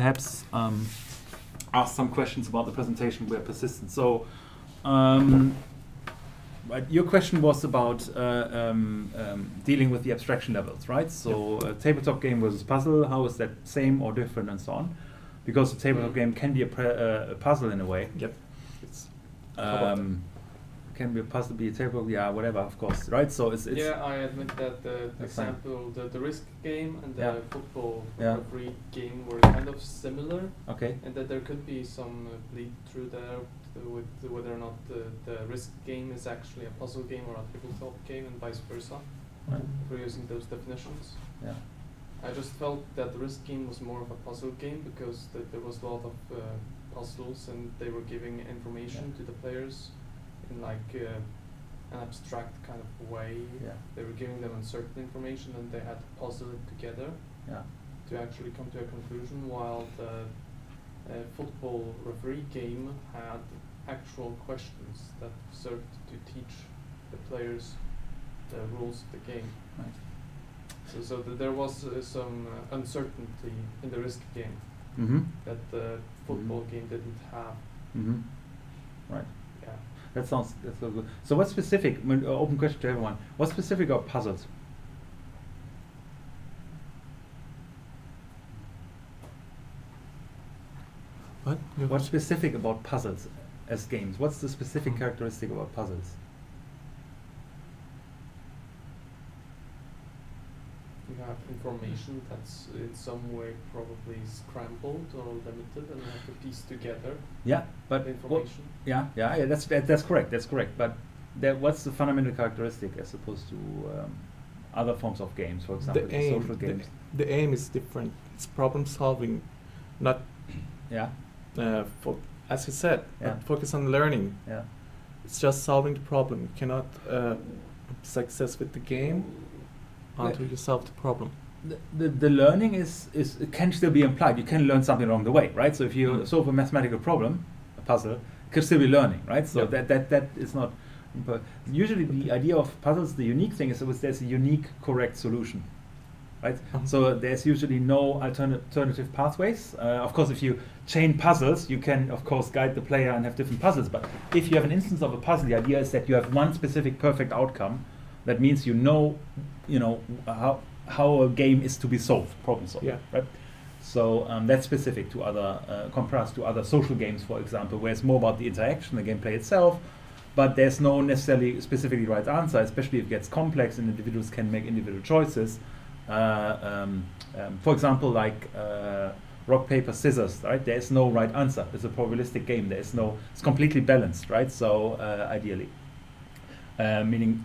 perhaps ask some questions about the presentation where persistent. So, right, your question was about dealing with the abstraction levels, right? So, a tabletop game versus puzzle, how is that same or different and so on? Because a tabletop game can be a puzzle in a way. Yep. It's can be a puzzle, be a tabletop, yeah, whatever, of course, right? So it's yeah, I admit that the example, the risk game and the football referee game were kind of similar. Okay. And that there could be some bleed through there with whether or not the risk game is actually a puzzle game or a tabletop game and vice versa. Right. If we're using those definitions. Yeah. I just felt that the risk game was more of a puzzle game because there was a lot of puzzles and they were giving information to the players in like an abstract kind of way. Yeah. They were giving them uncertain information and they had to puzzle it together to actually come to a conclusion, while the football referee game had actual questions that served to teach the players the rules of the game. Right. So there was some uncertainty in the risk game that the football game didn't have. Right. Yeah. That's so good. So what's specific, open question to everyone, what's specific about puzzles? What? What's specific about puzzles as games? What's the specific characteristic about puzzles? You have information that's in some way probably scrambled or limited, and you have to piece together. Yeah, but information. Yeah. That's correct. That's correct. But what's the fundamental characteristic as opposed to other forms of games, for example, social games? The aim is different. It's problem solving, not. Yeah. As you said, not focus on learning. Yeah. It's just solving the problem. You cannot success with the game until you solve the problem. The learning can still be implied. You can learn something along the way, right? So if you solve a mathematical problem, a puzzle, it could still be learning, right? So that is not. Usually, the idea of puzzles, the unique thing is that there's a unique, correct solution, right? So there's usually no alternative pathways. Of course, if you chain puzzles, you can of course guide the player and have different puzzles. But if you have an instance of a puzzle, the idea is that you have one specific perfect outcome. That means you know how a game is to be solved, problem solved, right? So that's specific to other, contrast to other social games, for example, where it's more about the interaction, the gameplay itself, but there's no necessarily specifically right answer, especially if it gets complex and individuals can make individual choices. For example, like rock, paper, scissors, right? There is no right answer. It's a probabilistic game. It's completely balanced, right? So ideally. Meaning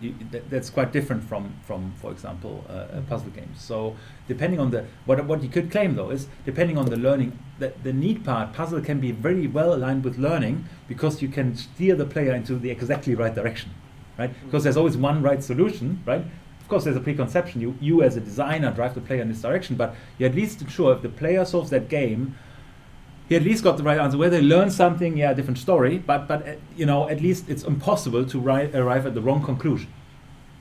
that's quite different from for example, puzzle games. So depending on what you could claim though is depending on the learning, the neat part, puzzle can be very well aligned with learning because you can steer the player into the exactly right direction, right? Because there's always one right solution, right? Of course, there's a preconception. You as a designer drive the player in this direction, but you at least ensure if the player solves that game, he at least got the right answer. Whether he learned something, different story. But at least it's impossible to arrive at the wrong conclusion,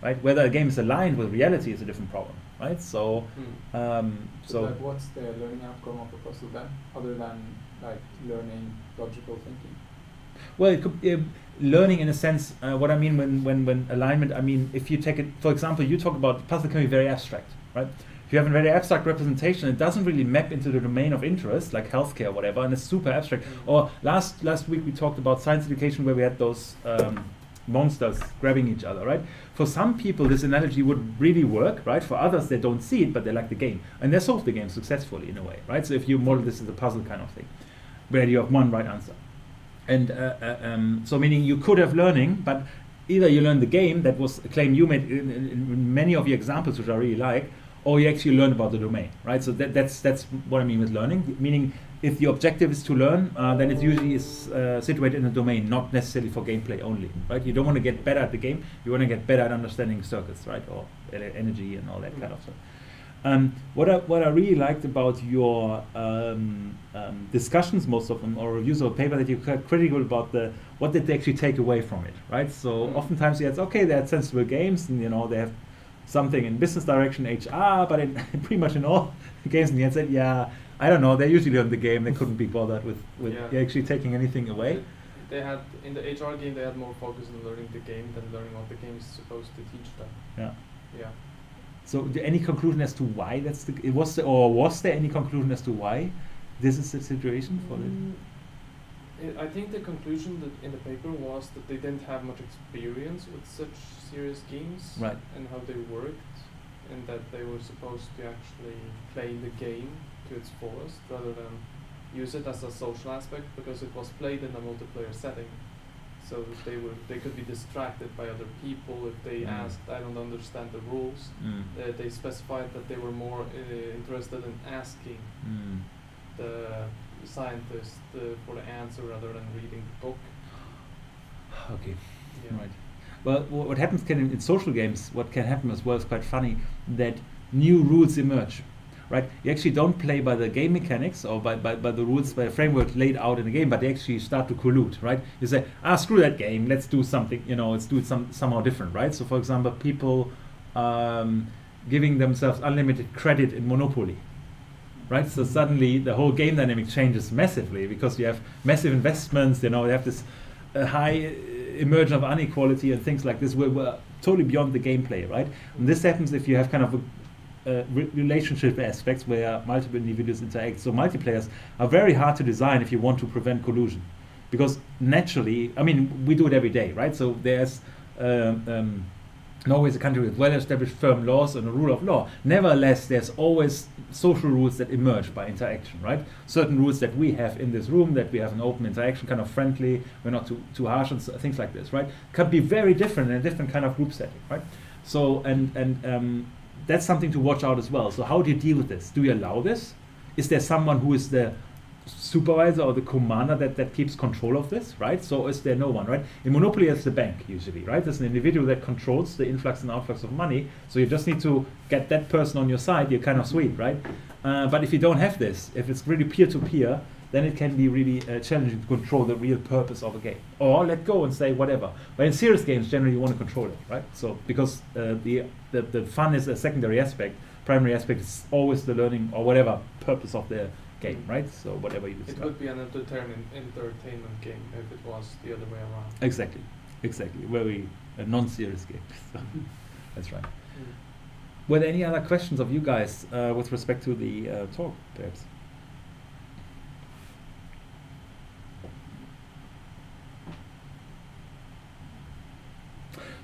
right? Whether a game is aligned with reality is a different problem, right? So, like what's the learning outcome of a puzzle then, other than like learning logical thinking? Well, it could learning in a sense. What I mean when alignment, I mean if you take it, for example, you talk about puzzle can be very abstract, right? If you have a very abstract representation, it doesn't really map into the domain of interest, like healthcare or whatever, and it's super abstract. Or last week we talked about science education where we had those monsters grabbing each other, right? For some people, this analogy would really work, right? For others, they don't see it, but they like the game. And they solve the game successfully in a way, right? So if you model this as a puzzle kind of thing, where you have one right answer. And so meaning you could have learning, but either you learn the game, that was a claim you made in many of your examples, which I really like, or you actually learn about the domain, right? So that's what I mean with learning. Meaning, if the objective is to learn, then it usually is situated in a domain, not necessarily for gameplay only, right? You don't want to get better at the game. You want to get better at understanding circuits, right, or energy and all that kind of stuff. What I really liked about your discussions, most of them, or reviews of paper, that you're critical about what did they actually take away from it, right? So oftentimes you had, okay, they had sensible games, and they have something in business direction, HR, but pretty much in all games, and you had said, I don't know. They usually learn the game. They couldn't be bothered with actually taking anything away. They had in the HR game. They had more focus on learning the game than learning what the game is supposed to teach them. Yeah. Yeah. So, any conclusion as to why was there any conclusion as to why this is the situation for it? I think the conclusion that in the paper was that they didn't have much experience with such serious games, right, and how they worked, and that they were supposed to actually play the game to its fullest rather than use it as a social aspect, because it was played in a multiplayer setting. So they could be distracted by other people if they asked, I don't understand the rules. They specified that they were more interested in asking the scientist for the answer rather than reading the book. Okay, yeah. Right. Well, what happens in social games, what can happen as well is quite funny, that new rules emerge. Right, you actually don't play by the game mechanics or by the rules, by a framework laid out in the game, but they actually start to collude. Right, you say, screw that game, let's do something. Let's do it somehow different. Right. So, for example, people giving themselves unlimited credit in Monopoly. Right, so suddenly the whole game dynamic changes massively because you have massive investments. You have this high emergence of inequality and things like this. We're totally beyond the gameplay. Right, and this happens if you have kind of a relationship aspects where multiple individuals interact. So multiplayers are very hard to design if you want to prevent collusion, because naturally, I mean, we do it every day, right? So there's Norway is a country with well-established firm laws and a rule of law. Nevertheless, there's always social rules that emerge by interaction, right? Certain rules that we have in this room, that we have an open interaction, kind of friendly, we're not too harsh, and things like this, right? Can be very different in a different kind of group setting, right? So that's something to watch out as well. So how do you deal with this? Do you allow this? Is there someone who is the supervisor or the commander that keeps control of this, right? So is there no one, right? In Monopoly, it's the bank usually, right? There's an individual that controls the influx and outflux of money. So you just need to get that person on your side. You're kind of sweet, right? But if you don't have this, if it's really peer-to-peer, then it can be really challenging to control the real purpose of a game. Or let go and say whatever. But in serious games, generally you want to control it, right? So because the fun is a secondary aspect, primary aspect is always the learning or whatever purpose of the game, right? So whatever you describe. It would be an entertainment game if it was the other way around. Exactly. Very non-serious game. So that's right. Were there any other questions of you guys with respect to the talk, perhaps?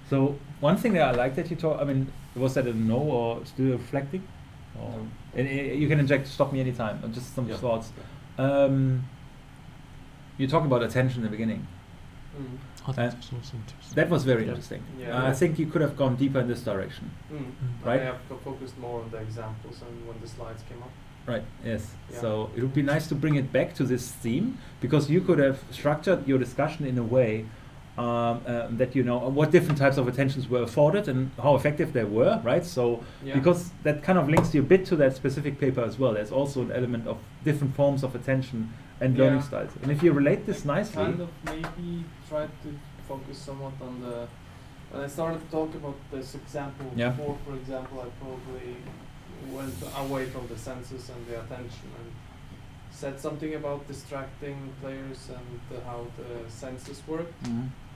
So one thing that I like that you talk, I mean, was that a no or still reflecting? Or No. And you can stop me anytime. Just some thoughts. You talk about attention in the beginning. That was very interesting. Yeah. I think you could have gone deeper in this direction. Right? I have focused more on the examples and when the slides came up. Right, yes. Yeah. So it would be nice to bring it back to this theme, because you could have structured your discussion in a way that what different types of attentions were afforded and how effective they were, right? So because that kind of links you a bit to that specific paper as well. There's also an element of different forms of attention and learning styles. And if you relate this nicely, kind of maybe tried to focus somewhat on when I started to talk about this example before, for example, I probably went away from the senses and the attention and said something about distracting players and how the senses work.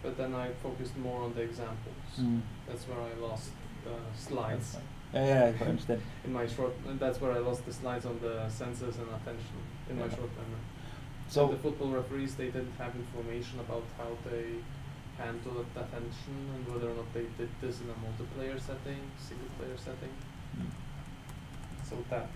But then I focused more on the examples. That's where I lost the slides. Yeah, I understand. That's where I lost the slides on the senses and attention in my short memory. So and the football referees, they didn't have information about how they handled attention and whether or not they did this in a multiplayer setting, single player setting. So that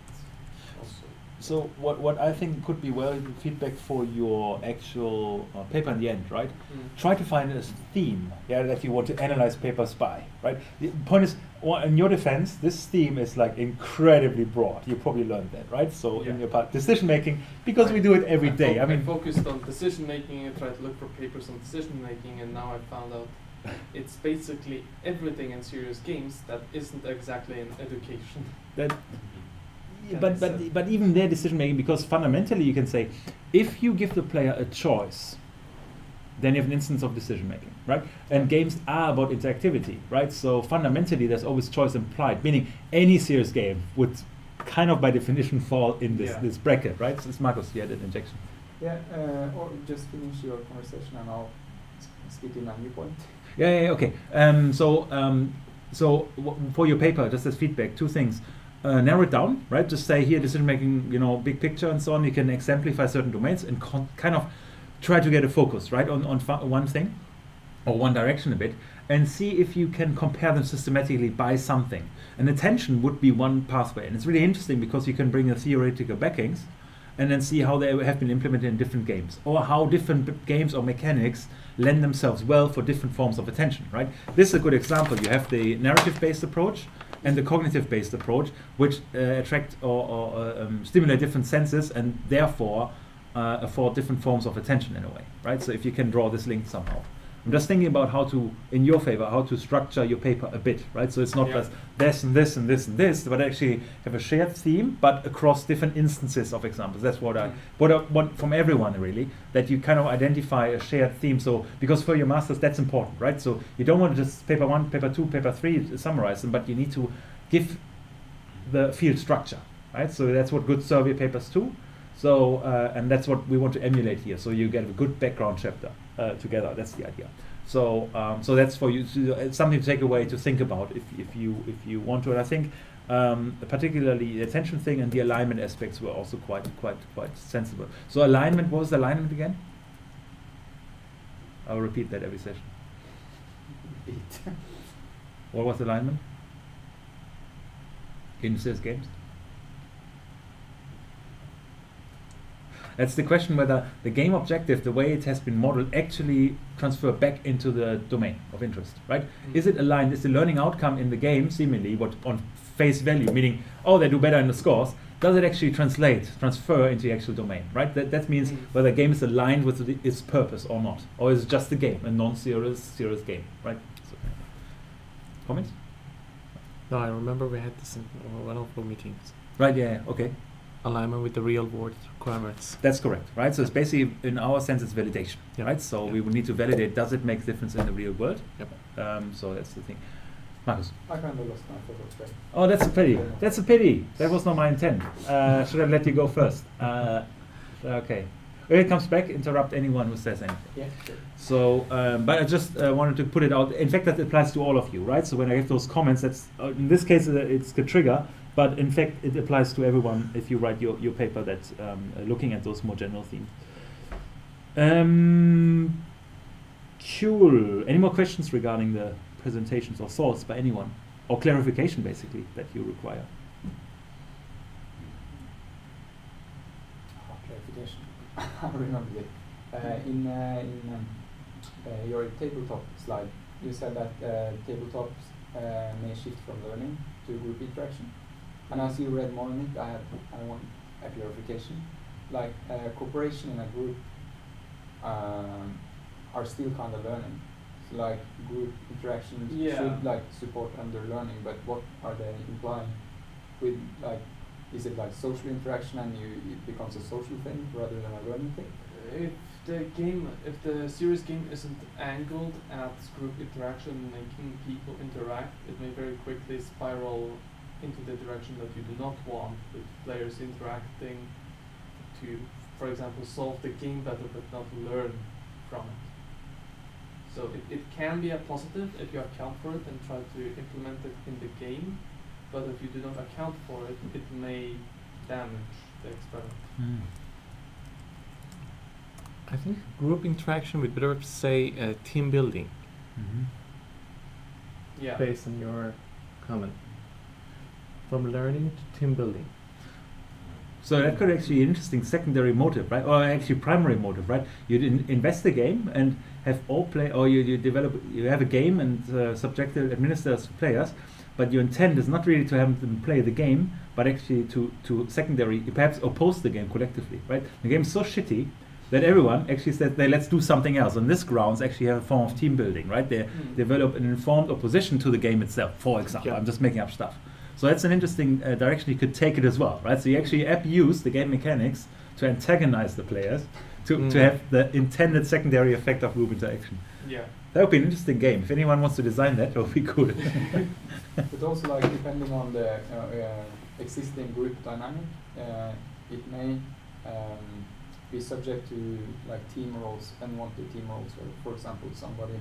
also. So what I think could be valuable feedback for your actual paper in the end, right? Try to find a theme, that you want to analyze papers by, right? The point is, in your defense, this theme is like incredibly broad. You probably learned that, right? So in your part, decision making, because we do it every day. I mean, I focused on decision making and tried to look for papers on decision making, and now I found out it's basically everything in serious games that isn't exactly in education. But even their decision making, because fundamentally you can say, if you give the player a choice, then you have an instance of decision making, right? And games are about interactivity, right? So fundamentally there's always choice implied, meaning any serious game would kind of by definition fall in this, Yeah. this bracket, right? So it's Marcus, you had an injection. Yeah, or just finish your conversation and I'll spit in a new point. Yeah, okay. So for your paper, just as feedback, two things. Narrow it down, right? Just say here, decision making, big picture and so on. You can exemplify certain domains and kind of try to get a focus, right, on one thing or one direction a bit, and see if you can compare them systematically by something. And attention would be one pathway, and it's really interesting because you can bring the theoretical backings and then see how they have been implemented in different games, or how different games or mechanics lend themselves well for different forms of attention, right? This is a good example. You have the narrative-based approach and the cognitive-based approach, which attract or stimulate different senses and therefore afford different forms of attention in a way, right? So if you can draw this link somehow. I'm just thinking about how to, in your favor, how to structure your paper a bit, right? So it's not just this and this and this and this, but actually have a shared theme, but across different instances of examples. That's what I want from everyone, really, that you kind of identify a shared theme. So, because for your masters, that's important, right? So you don't want to just paper 1, paper 2, paper 3 summarize them, but you need to give the field structure, right? So that's what good survey papers do. So, and that's what we want to emulate here. So you get a good background chapter together. That's the idea. So, so that's for you. It's something to take away to think about if you want to. And I think particularly the attention thing and the alignment aspects were also quite sensible. So alignment. What was the alignment again? I'll repeat that every session. What was alignment in CS games? That's the question, whether the game objective, the way it has been modeled, actually transfer back into the domain of interest, right? Is it aligned? Is the learning outcome in the game seemingly what on face value, meaning, oh, they do better in the scores, does it actually transfer into the actual domain, right? That means whether the game is aligned with its purpose or not, or is it just a game, a non-serious game, right? So, comments? No, I remember we had this in one of our meetings. Right, yeah, okay. Alignment with the real world requirements. That's correct, right? So it's basically, in our sense, it's validation, right? So we would need to validate, does it make a difference in the real world? Yep. So that's the thing. Marcus? I kind of lost my photo. Oh, that's a pity. That's a pity. That was not my intent. Should I let you go first? Okay. If it comes back, interrupt anyone who says anything. Yeah, sure. So, but I just wanted to put it out. In fact, that applies to all of you, right? So when I give those comments, that's in this case, it's a trigger. But in fact, it applies to everyone if you write your paper that's looking at those more general themes. Cool. Any more questions regarding the presentations or thoughts by anyone? Or clarification, basically, that you require? Clarification. I remember it. In your tabletop slide, you said that tabletops may shift from learning to group interaction. And as you read more on it, I want a clarification. Like cooperation in a group are still kind of learning. So like group interactions should like support under learning, but what are they implying? With like, is it like social interaction and it becomes a social thing rather than a learning thing? If the serious game isn't angled at group interaction, making people interact, it may very quickly spiral into the direction that you do not want, with players interacting to, for example, solve the game better but not learn from it. So it can be a positive if you account for it and try to implement it in the game, but if you do not account for it, it may damage the experiment. I think group interaction would better say team building. Yeah. Based on your comment. From learning to team building. So that could actually be an interesting secondary motive, right? Or actually primary motive, right? You invest the game and have all play, or you have a game and subject the administrators to players, but your intent is not really to have them play the game, but actually to secondary, perhaps oppose the game collectively, right? The game is so shitty that everyone actually said, let's do something else. On this grounds, actually have a form of team building, right? They develop an informed opposition to the game itself, for example. I'm just making up stuff. So that's an interesting direction you could take it as well, right? So you actually abuse the game mechanics to antagonize the players to have the intended secondary effect of group interaction. Yeah. That would be an interesting game. If anyone wants to design that, that would be cool. But also, like, depending on the existing group dynamic, it may be subject to like team roles, unwanted team roles, where, for example, somebody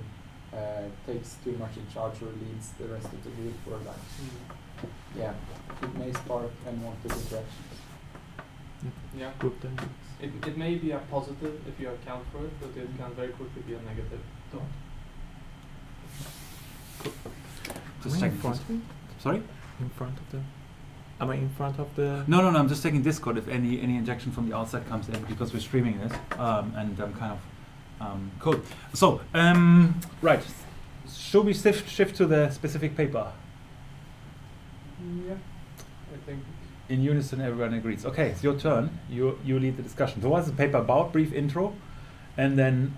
takes too much in charge or leads the rest of the group, or like, yeah, it may spark unwanted interactions. Yeah. Group dynamics. It may be a positive if you account for it, but it can very quickly be a negative. Just checking. Sorry? In front of the. Am I in front of the? No. I'm just checking Discord if any injection from the outside comes in, because we're streaming this, and kind of cool. So right, should we shift to the specific paper? Yeah, I think. In unison, everyone agrees. Okay, it's your turn. You lead the discussion. So what's the paper about? Brief intro, and then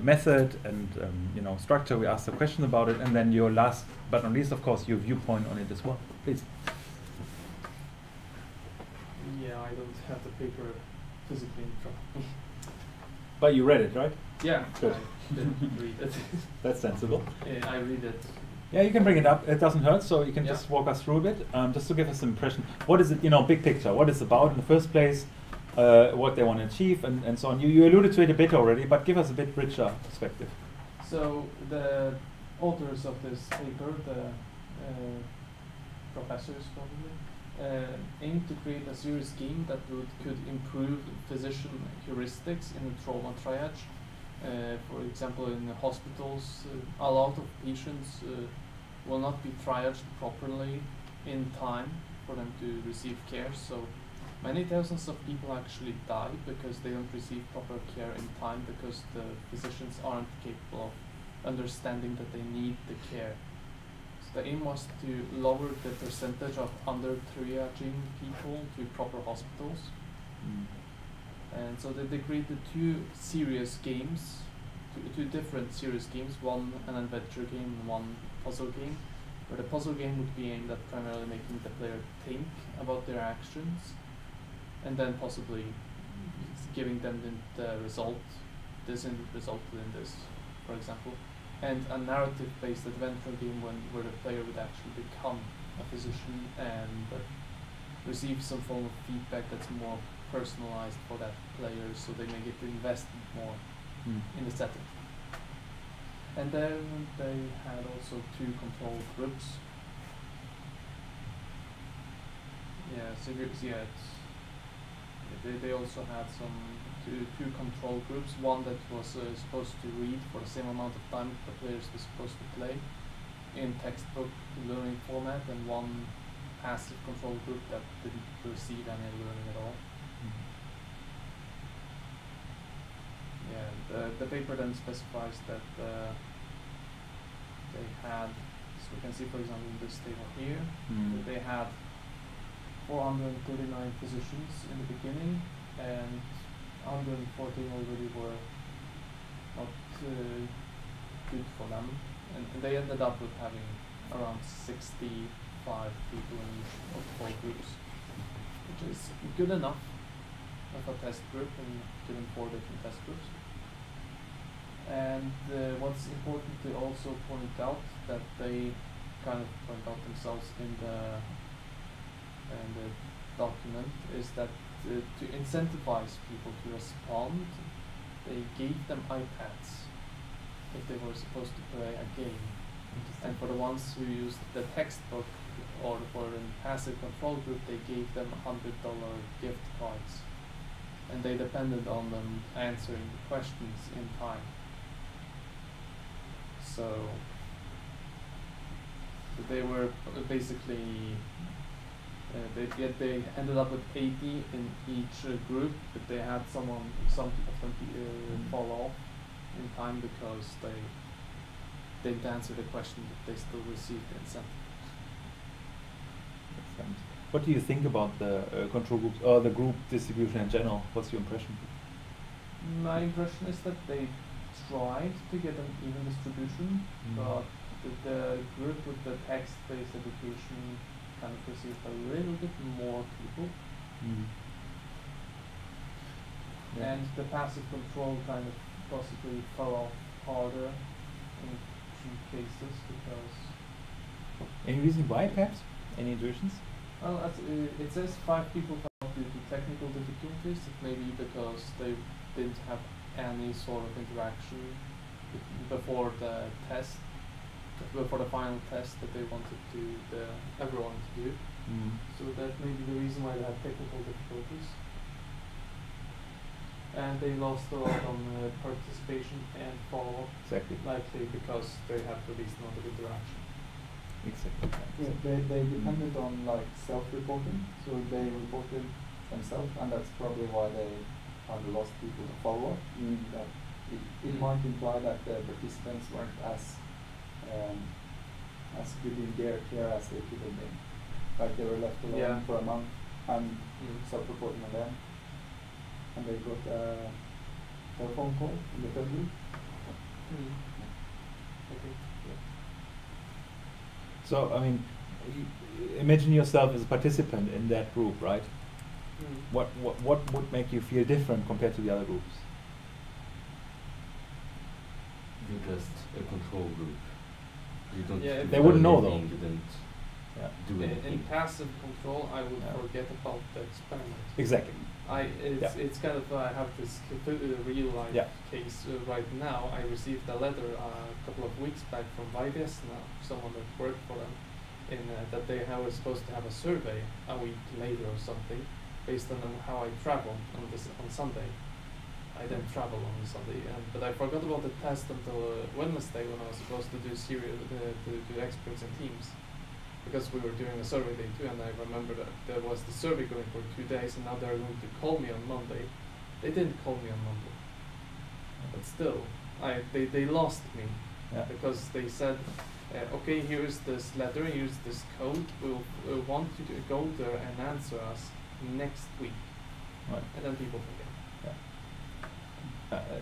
method and structure. We ask the question about it, and then your last but not least, of course, your viewpoint on it as well. Please. Yeah, I don't have the paper physically in front of me. But you read it, right? Yeah, good. I did read it. That's sensible. I read it. Yeah, you can bring it up. It doesn't hurt, so you can Yeah. just walk us through a bit, just to give us an impression. What is it, big picture? What it's about in the first place, what they want to achieve, and so on. You alluded to it a bit already, but give us a bit richer perspective. So the authors of this paper, the professors probably, aim to create a serious scheme that could improve physician heuristics in the trauma triage. For example, in the hospitals, a lot of patients will not be triaged properly in time for them to receive care. So many thousands of people actually die because they don't receive proper care in time, because the physicians aren't capable of understanding that they need the care. So the aim was to lower the percentage of under-triaging people to proper hospitals. And so they created two serious games, two different serious games, one an adventure game and one puzzle game, where the puzzle game would be aimed at primarily making the player think about their actions, and then possibly giving them the result. This resulted in this, for example. And a narrative-based adventure game where the player would actually become a physician and receive some form of feedback that's more personalized for that player, so they may get invested more in the setting. And then they had also two control groups. Yeah, so they also had two control groups. One that was supposed to read for the same amount of time the players were supposed to play in textbook learning format, and one passive control group that didn't receive any learning at all. Yeah, the paper then specifies that they had, so we can see, for example, in this table here, that they had 439 physicians in the beginning, and 114 already were not good for them, and they ended up with having around 65 people in each of the 4 groups, which is good enough of a test group and given 4 different test groups. And what's important to also point out, that they kind of point out themselves in the document, is that to incentivize people to respond, they gave them iPads if they were supposed to play a game. And for the ones who used the textbook or for the passive control group, they gave them $100 gift cards. And they depended on them answering the questions in time. So they were basically, they ended up with 80 in each group, but they had some of them fall off in time because they didn't answer the question, but they still received the incentive. What do you think about the control groups or the group distribution in general? What's your impression? My impression is that they tried to get an even distribution, but the group with the text-based education kind of received a little bit more people. Yeah. And the passive control kind of possibly fell off harder in few cases because... Any reason why, perhaps? Any intuitions? Well, it says 5 people fell due to technical difficulties. It may be because they didn't have any sort of interaction before the test, before the final test that they wanted everyone to do. So that may be the reason why they had technical difficulties. And they lost a lot on participation and follow-up. Exactly. Likely because they have released a lot of interaction. Exactly. Yeah, they depended on like self-reporting, so they reported themselves, and that's probably why they had lost people to follow up. Meaning that it might imply that the participants weren't as good in their care as they could have been. Like they were left alone for a month and self-reporting on them, and they got a telephone call in the third week. Okay. So, I mean, imagine yourself as a participant in that group, right? What would make you feel different compared to the other groups? You're just a control group. You don't. Yeah, they wouldn't know though. You don't do anything. In passive control, I would forget about the experiment. Exactly. It's kind of I have this real life case right now. I received a letter a couple of weeks back from YVS now, someone that worked for them, in that they were supposed to have a survey a week later or something, based on how I traveled on Sunday. I didn't travel on Sunday, but I forgot about the test until Wednesday when I was supposed to do to do experts and teams. Because we were doing a survey day too, and I remember that there was the survey going for 2 days, and now they're going to call me on Monday. They didn't call me on Monday, but still, they lost me because they said, okay, here's this letter, here's this code. We'll want you to go there and answer us next week, and then people forget.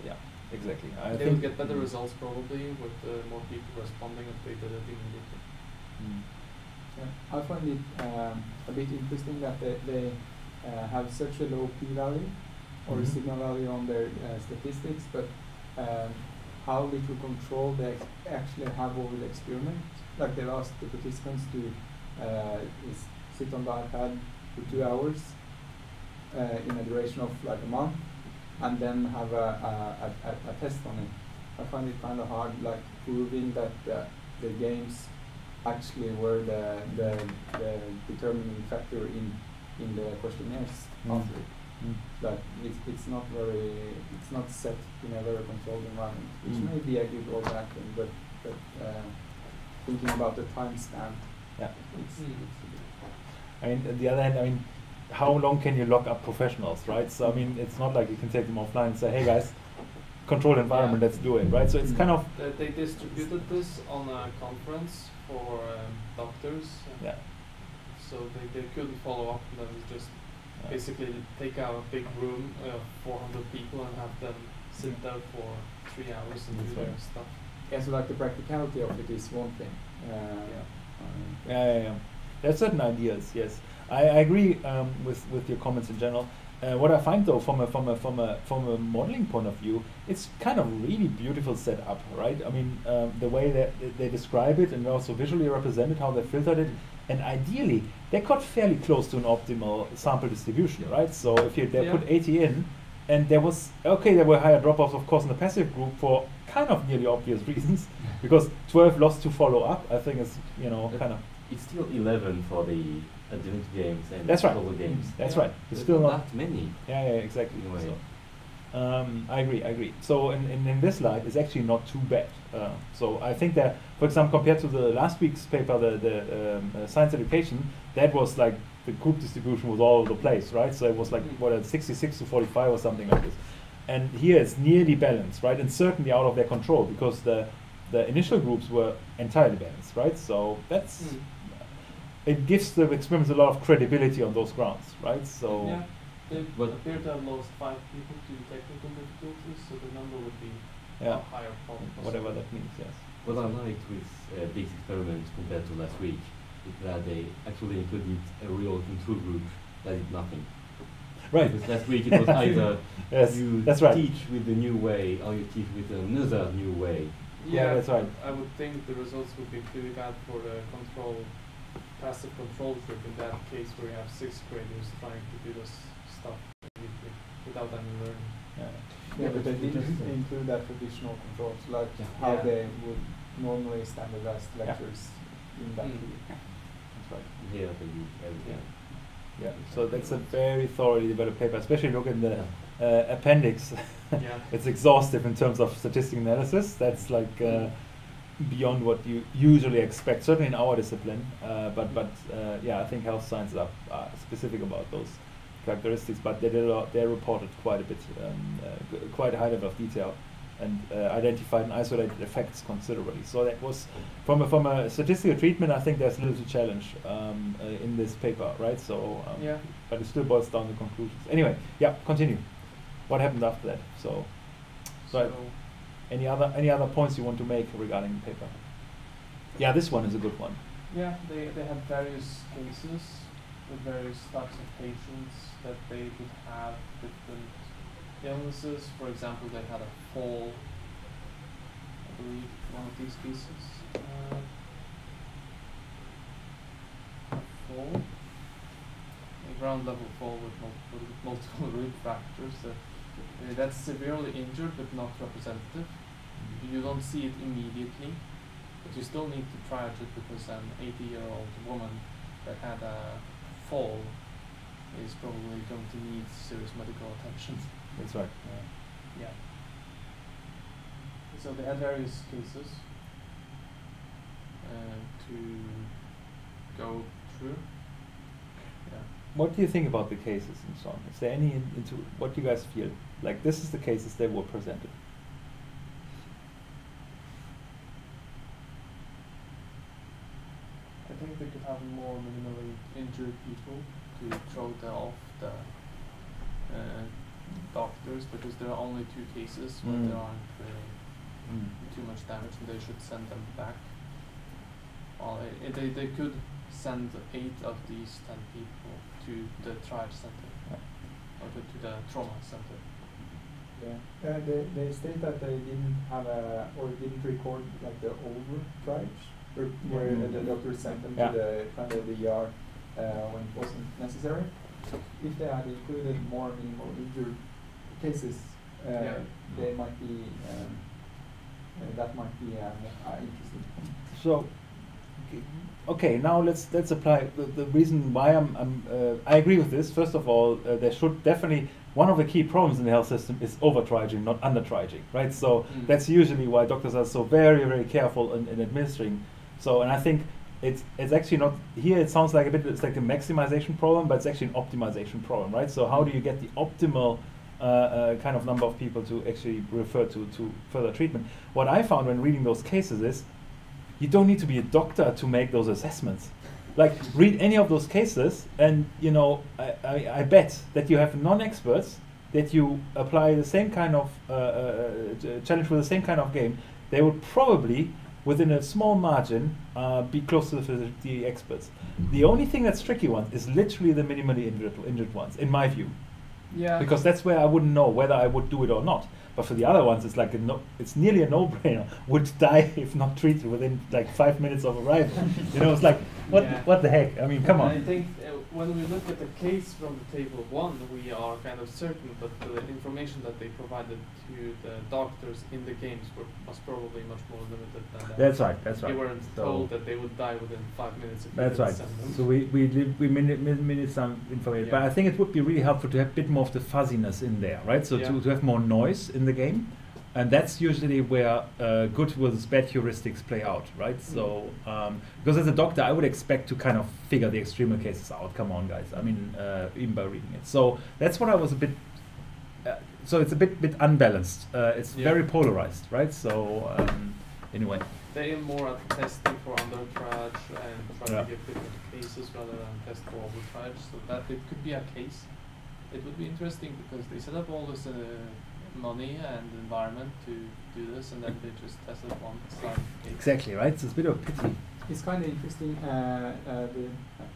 Yeah, exactly. They would get better results probably with more people responding if they did it immediately. Yeah, I find it a bit interesting that they have such a low p-value or signal value on their statistics, but how little control they actually have over the experiment. Like they asked the participants to sit on the iPad for 2 hours in a duration of like a month, and then have a test on it. I find it kind of hard, like proving that the games actually were the determining factor in the questionnaires after. Like it's not set in a very controlled environment, which may be a good or bad thing, but thinking about the time span, it's I mean, on the other hand, I mean, how long can you lock up professionals, right? So I mean, it's not like you can take them offline and say, hey guys, controlled environment, let's do it, right? So it's kind of they distributed this on a conference for doctors. So they couldn't follow up, and then just basically take out a big room, 400 people, and have them sit there for 3 hours and do their stuff. Yeah, so like the practicality of it is one thing. There are certain ideas, yes. I agree with your comments in general. What I find though, from a modeling point of view, it's kind of really beautiful setup, right? I mean, the way that they describe it and also visually represented how they filtered it, and ideally they got fairly close to an optimal sample distribution, right? So if they put 80 in, and there were higher drop-offs, of course, in the passive group for kind of nearly obvious reasons, because 12 lost to follow up. I think it's kind of. It's still 11 for the advanced games and global games. That's right. It's still not that many. Yeah, exactly. So, I agree. So in this light, it's actually not too bad. So I think that, for example, compared to the last week's paper, the science education, that was like the group distribution was all over the place, right? So it was like 66 to 45 or something like this. And here it's nearly balanced, right? And certainly out of their control, because the initial groups were entirely balanced, right? So that's it gives the experiments a lot of credibility on those grounds, right? So they appear to have lost 5 people to technical difficulties, so the number would be a higher probably. Whatever that means, yes. What I liked with these experiments compared to last week is that they actually included a real control group that did nothing. Right. Because last week it was either you that's teach with the new way or you teach with another new way. Yeah, that's right. I would think the results would be pretty bad for the control passive control group in that case where you have 6th graders trying to do this stuff immediately without any learning. Yeah, but they didn't include that traditional controls, like how they would normally standardize lectures in that field. That's right. Here they use everything. Yeah, so that's a very thoroughly developed paper, especially look in the appendix. It's exhaustive in terms of statistical analysis. That's like beyond what you usually expect, certainly in our discipline. But I think health sciences are specific about those characteristics, but they reported quite a bit, quite a high level of detail, and identified and isolated effects considerably. So that was, from a statistical treatment, I think there's little to challenge in this paper, right? So, but it still boils down to conclusions. Anyway, continue. What happened after that? So any other points you want to make regarding the paper? Yeah, this one is a good one. Yeah, they had various cases with various types of patients that they would have different illnesses. For example, they had a fall, I believe, one of these cases. A fall, a ground level fall with multiple rib fractures. That's severely injured but not representative. You don't see it immediately, but you still need to triage it because an 80-year-old woman that had a fall is probably going to need serious medical attention. That's right. So they had various cases to go through. What do you think about the cases and so on? Is there any into what you guys feel? Like, this is the cases that were presented. I think they could have more minimally injured people to throw off the doctors, because there are only 2 cases where there aren't really too much damage, and they should send them back. They could send 8 of these 10 people to the triage center, or to the trauma center. They state that they didn't have didn't record like the over triage, where the doctor sent them to the kind of the ER when it wasn't necessary. If they had included more minimal injured cases, they might be that might be interesting. So, okay, now let's apply the reason why I agree with this. First of all, there should definitely, one of the key problems in the health system is over-triaging, not under-triaging, right? So that's usually why doctors are so very, very careful in administering. So, and I think it's actually not, here it sounds like it's like a maximization problem, but it's actually an optimization problem, right? So how do you get the optimal kind of number of people to actually refer to further treatment? What I found when reading those cases is, you don't need to be a doctor to make those assessments. Like, read any of those cases, and I bet that you have non-experts that you apply the same kind of challenge with the same kind of game. They will probably, within a small margin, be close to the experts. The only thing that's tricky one is literally the minimally injured ones, in my view. Yeah. Because that's where I wouldn't know whether I would do it or not. But for the other ones, it's like it's nearly a no-brainer. Would die if not treated within like 5 minutes of arrival. It's like, what the heck? I mean, come on. I think when we look at the case from the table 1, we are kind of certain that the information that they provided to the doctors in the games was probably much more limited than that. That's right. That's right. They weren't told that they would die within 5 minutes if that's you right. didn't send them. So we minute some information, but I think it would be really helpful to have a bit more of the fuzziness in there, right? So to have more noise in the game, and that's usually where good versus bad heuristics play out, right? So because as a doctor, I would expect to kind of figure the extremal cases out. Come on, guys. I mean, even by reading it. So that's what I was a bit. So it's a bit unbalanced. It's very polarized, right? So anyway. They aim more at testing for under-triage and try to get different cases rather than test for over-triage. So that it could be a case. It would be interesting because they set up all this money and environment to do this, and then they just tested one slide case. Exactly, right? So it's a bit of a pity. It's kind of interesting.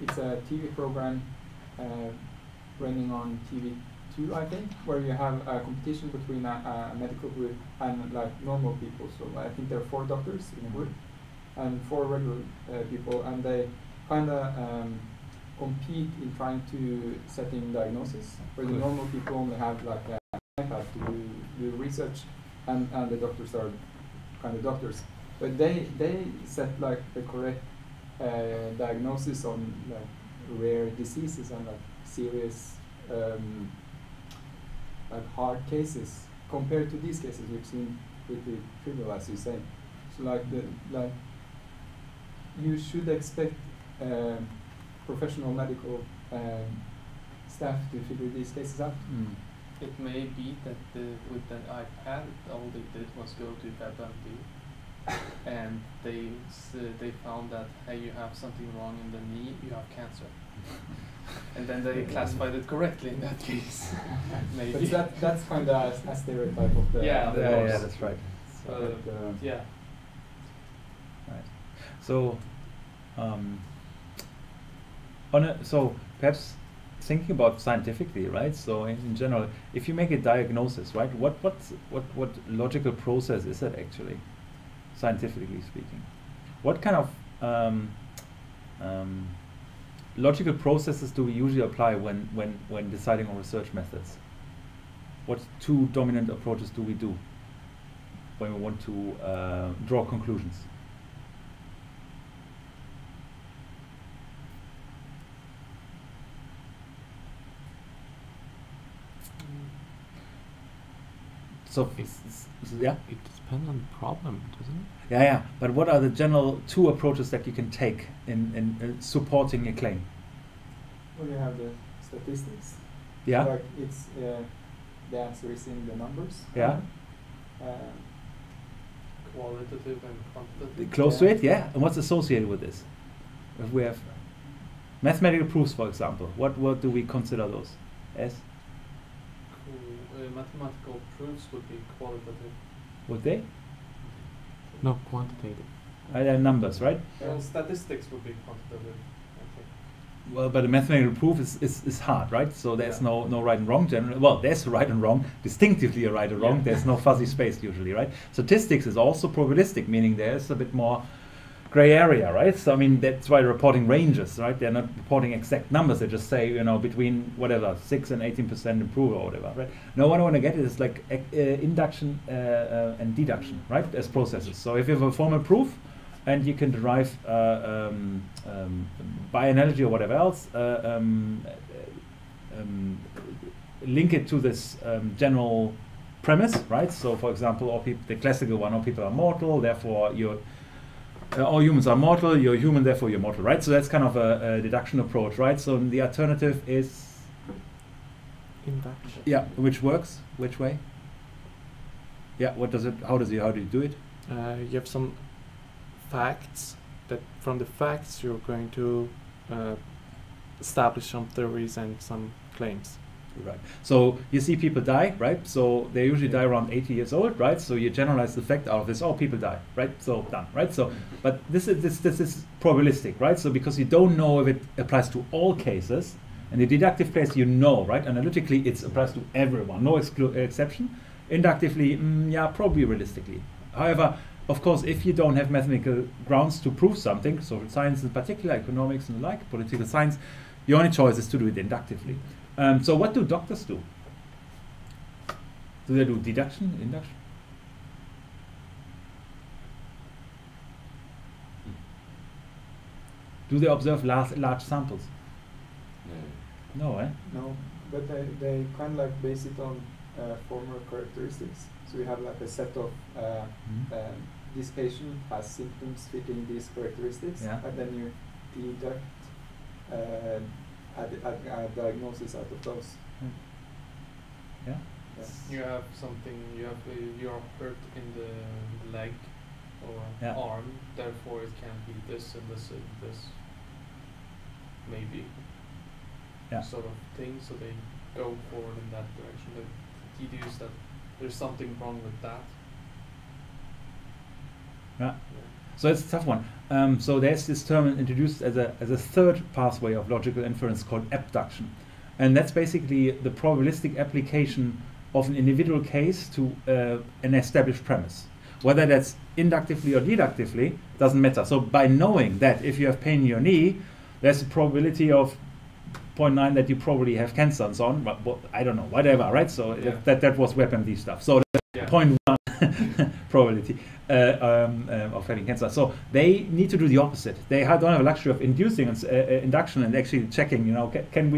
It's a TV program running on TV2, I think, where you have a competition between a medical group and like normal people. So I think there are 4 doctors in a group and 4 regular people, and they kind of compete in trying to set in diagnosis, where the normal people only have like an iPad to do research, and the doctors are kind of doctors. But they set like the correct diagnosis on like rare diseases and like serious like hard cases compared to these cases, which seem pretty trivial, as you say. So like you should expect professional medical staff to figure these cases out. It may be that with an iPad, all they did was go to WebMD, and they found that, hey, you have something wrong in the knee, you have cancer. And then they classified it correctly in that case. Maybe. But that's kind of a stereotype of the... Yeah, yeah, that's right. Yeah. Right. So, so perhaps thinking about scientifically, right? So in general, if you make a diagnosis, right, what logical process is that actually, scientifically speaking? What kind of logical processes do we usually apply when deciding on research methods? What two dominant approaches do we do when we want to draw conclusions? So, yeah? It depends on the problem, doesn't it? Yeah. But what are the general two approaches that you can take in supporting a claim? Well, you have the statistics. Yeah. So like it's the answer is in the numbers. Yeah. Qualitative and quantitative. Close to it, yeah. And what's associated with this? If we have mathematical proofs, for example, what do we consider those as? Mathematical proofs would be qualitative. Would they? No, quantitative. They're numbers, right? Well, statistics would be quantitative, I think. Well, but a mathematical proof is hard, right? So there's Yeah. no right and wrong generally. Well, there's a right and wrong, distinctively a right and wrong. Yeah. There's no fuzzy space usually, right? Statistics is also probabilistic, meaning there's a bit more gray area, right? So I mean that's why reporting ranges, right? They're not reporting exact numbers. They just say between whatever 6 and 18% improve or whatever, right? No, what I want to get is like induction and deduction, right? As processes. So if you have a formal proof, and you can derive by analogy or whatever else, link it to this general premise, right? So, for example, the classical one: all people are mortal, therefore all humans are mortal. You're human, therefore you're mortal, right? So that's kind of a deduction approach, right? So the alternative is Induction. yeah, which works, which way? Yeah, what does it? How do you do it? You have some facts that from the facts you're going to establish some theories and some claims. Right. So you see people die, right? So they usually die around 80 years old, right? So you generalize the fact out of this. Oh, people die, right? So done, right? So, but this is probabilistic, right? So because you don't know if it applies to all cases, and the deductive case you know, right? Analytically, it applies to everyone, no exception. Inductively, yeah, probably realistically. However, of course, if you don't have mathematical grounds to prove something, social science in particular, economics and the like, political science, your only choice is to do it inductively. So what do doctors do? Do they do deduction, induction? Do they observe large samples? No, eh? No, but they kind of like base it on former characteristics. So we have like a set of this patient has symptoms fitting these characteristics, Yeah. and then you deduct a diagnosis out of those. Yeah. Yes. You have something. You are hurt in the leg or Yeah. arm. Therefore, it can be this and this and this. Maybe. Yeah. Sort of thing. So they go forward in that direction. They deduce that there's something wrong with that. Yeah. So it's a tough one. So there's this term introduced as a third pathway of logical inference called abduction, and that's basically the probabilistic application of an individual case to an established premise. Whether that's inductively or deductively doesn't matter. So by knowing that if you have pain in your knee, there's a probability of 0.9 that you probably have cancer and so on, but I don't know, whatever, right? So that was WebMD stuff. So that's 0.1 probability of having cancer. So they need to do the opposite. They don't have a luxury of inducing induction and actually checking, you know, can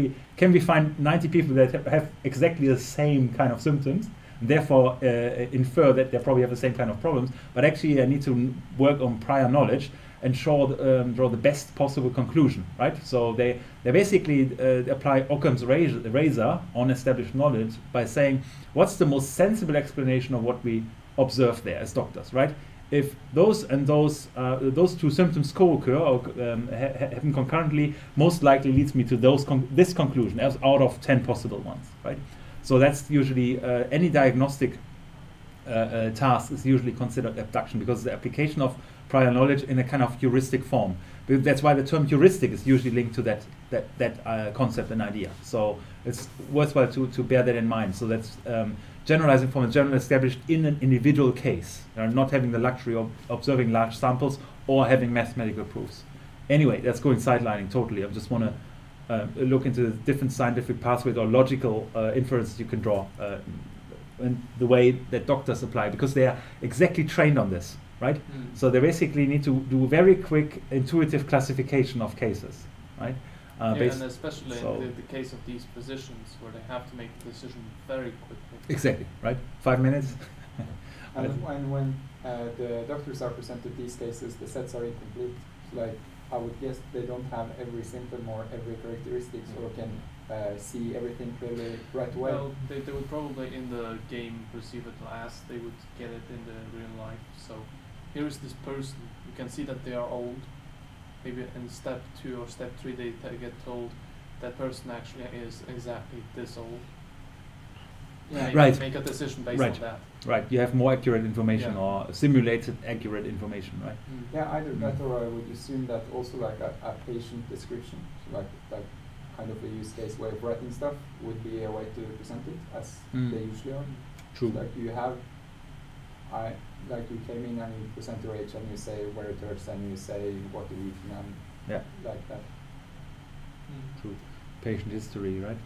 we find 90 people that have exactly the same kind of symptoms, and therefore infer that they probably have the same kind of problems, but actually need to work on prior knowledge and draw the best possible conclusion, right? So they basically apply Occam's razor on established knowledge by saying, what's the most sensible explanation of what we observe there as doctors, right? If those and those two symptoms co-occur or happen concurrently, most likely leads me to this conclusion as out of 10 possible ones, right? So that's usually any diagnostic task is usually considered abduction, because the application of prior knowledge in a kind of heuristic form. But that's why the term heuristic is usually linked to that concept and idea. So it's worthwhile to bear that in mind. So that's generalizing from a general established in an individual case, not having the luxury of observing large samples or having mathematical proofs. Anyway, that's going sidelining totally. I just want to look into the different scientific pathways or logical inferences you can draw and the way that doctors apply, because they are exactly trained on this, right? So they basically need to do very quick intuitive classification of cases, right? And especially in the case of these physicians where they have to make a decision very quickly. Exactly, right? 5 minutes. And when the doctors are presented these cases, the sets are incomplete. Like, I would guess they don't have every symptom or every characteristics or can see everything clearly right away. Well, they would probably in the game perceive it as they would get it in the real life. So here is this person. You can see that they are old. Maybe in step 2 or step 3 they get told that person actually is exactly this old. Yeah, right. Make a decision based on that. Right. You have more accurate information or simulated accurate information, right? Yeah, either that or I would assume that also like a patient description, so like kind of a use case way of writing stuff would be a way to present it as they usually are. True. So like you have, like you came in and you present your age and you say where it hurts and you say what you're eating and like that. True. Patient history, right?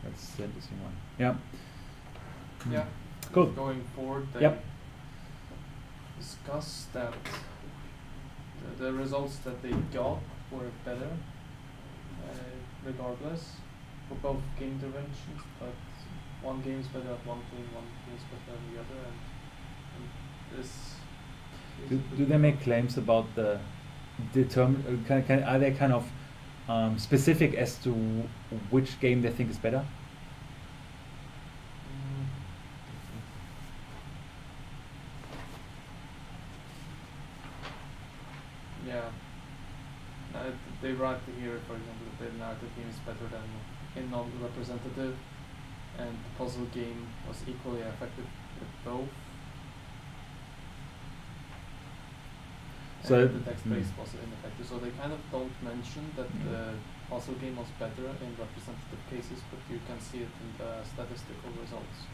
That's the interesting one. Yeah. Yeah. Cool. Going forward, they discuss that the results that they got were better, regardless, for both game interventions. But one game is better at one thing, one game is better than the other, and this. Do they make claims about the are they kind of specific as to which game they think is better? Yeah. They write here, for example, that the narrative game is better than in non-representative, and the puzzle game was equally effective with both. So the text-based was ineffective. So they kind of don't mention that the puzzle game was better in representative cases, but you can see it in the statistical results.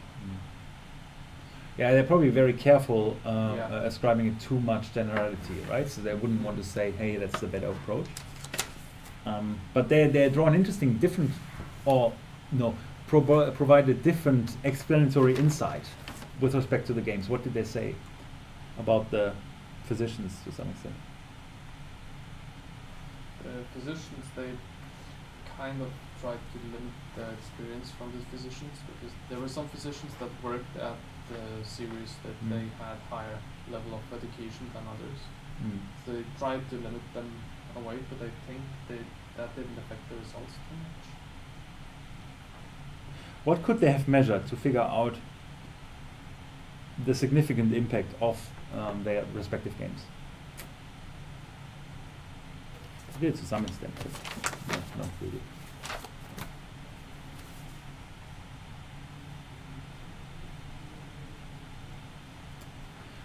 Yeah, they're probably very careful ascribing it too much generality, right? So they wouldn't want to say, hey, that's the better approach. But they draw an interesting different, provide a different explanatory insight with respect to the games. What did they say about the physicians to some extent? The physicians, they kind of tried to limit the experience from the physicians, because there were some physicians that worked at the series that they had higher level of education than others. So they tried to limit them away, but I think that didn't affect the results too much. What could they have measured to figure out the significant impact of their respective games? They did to some extent, but not really.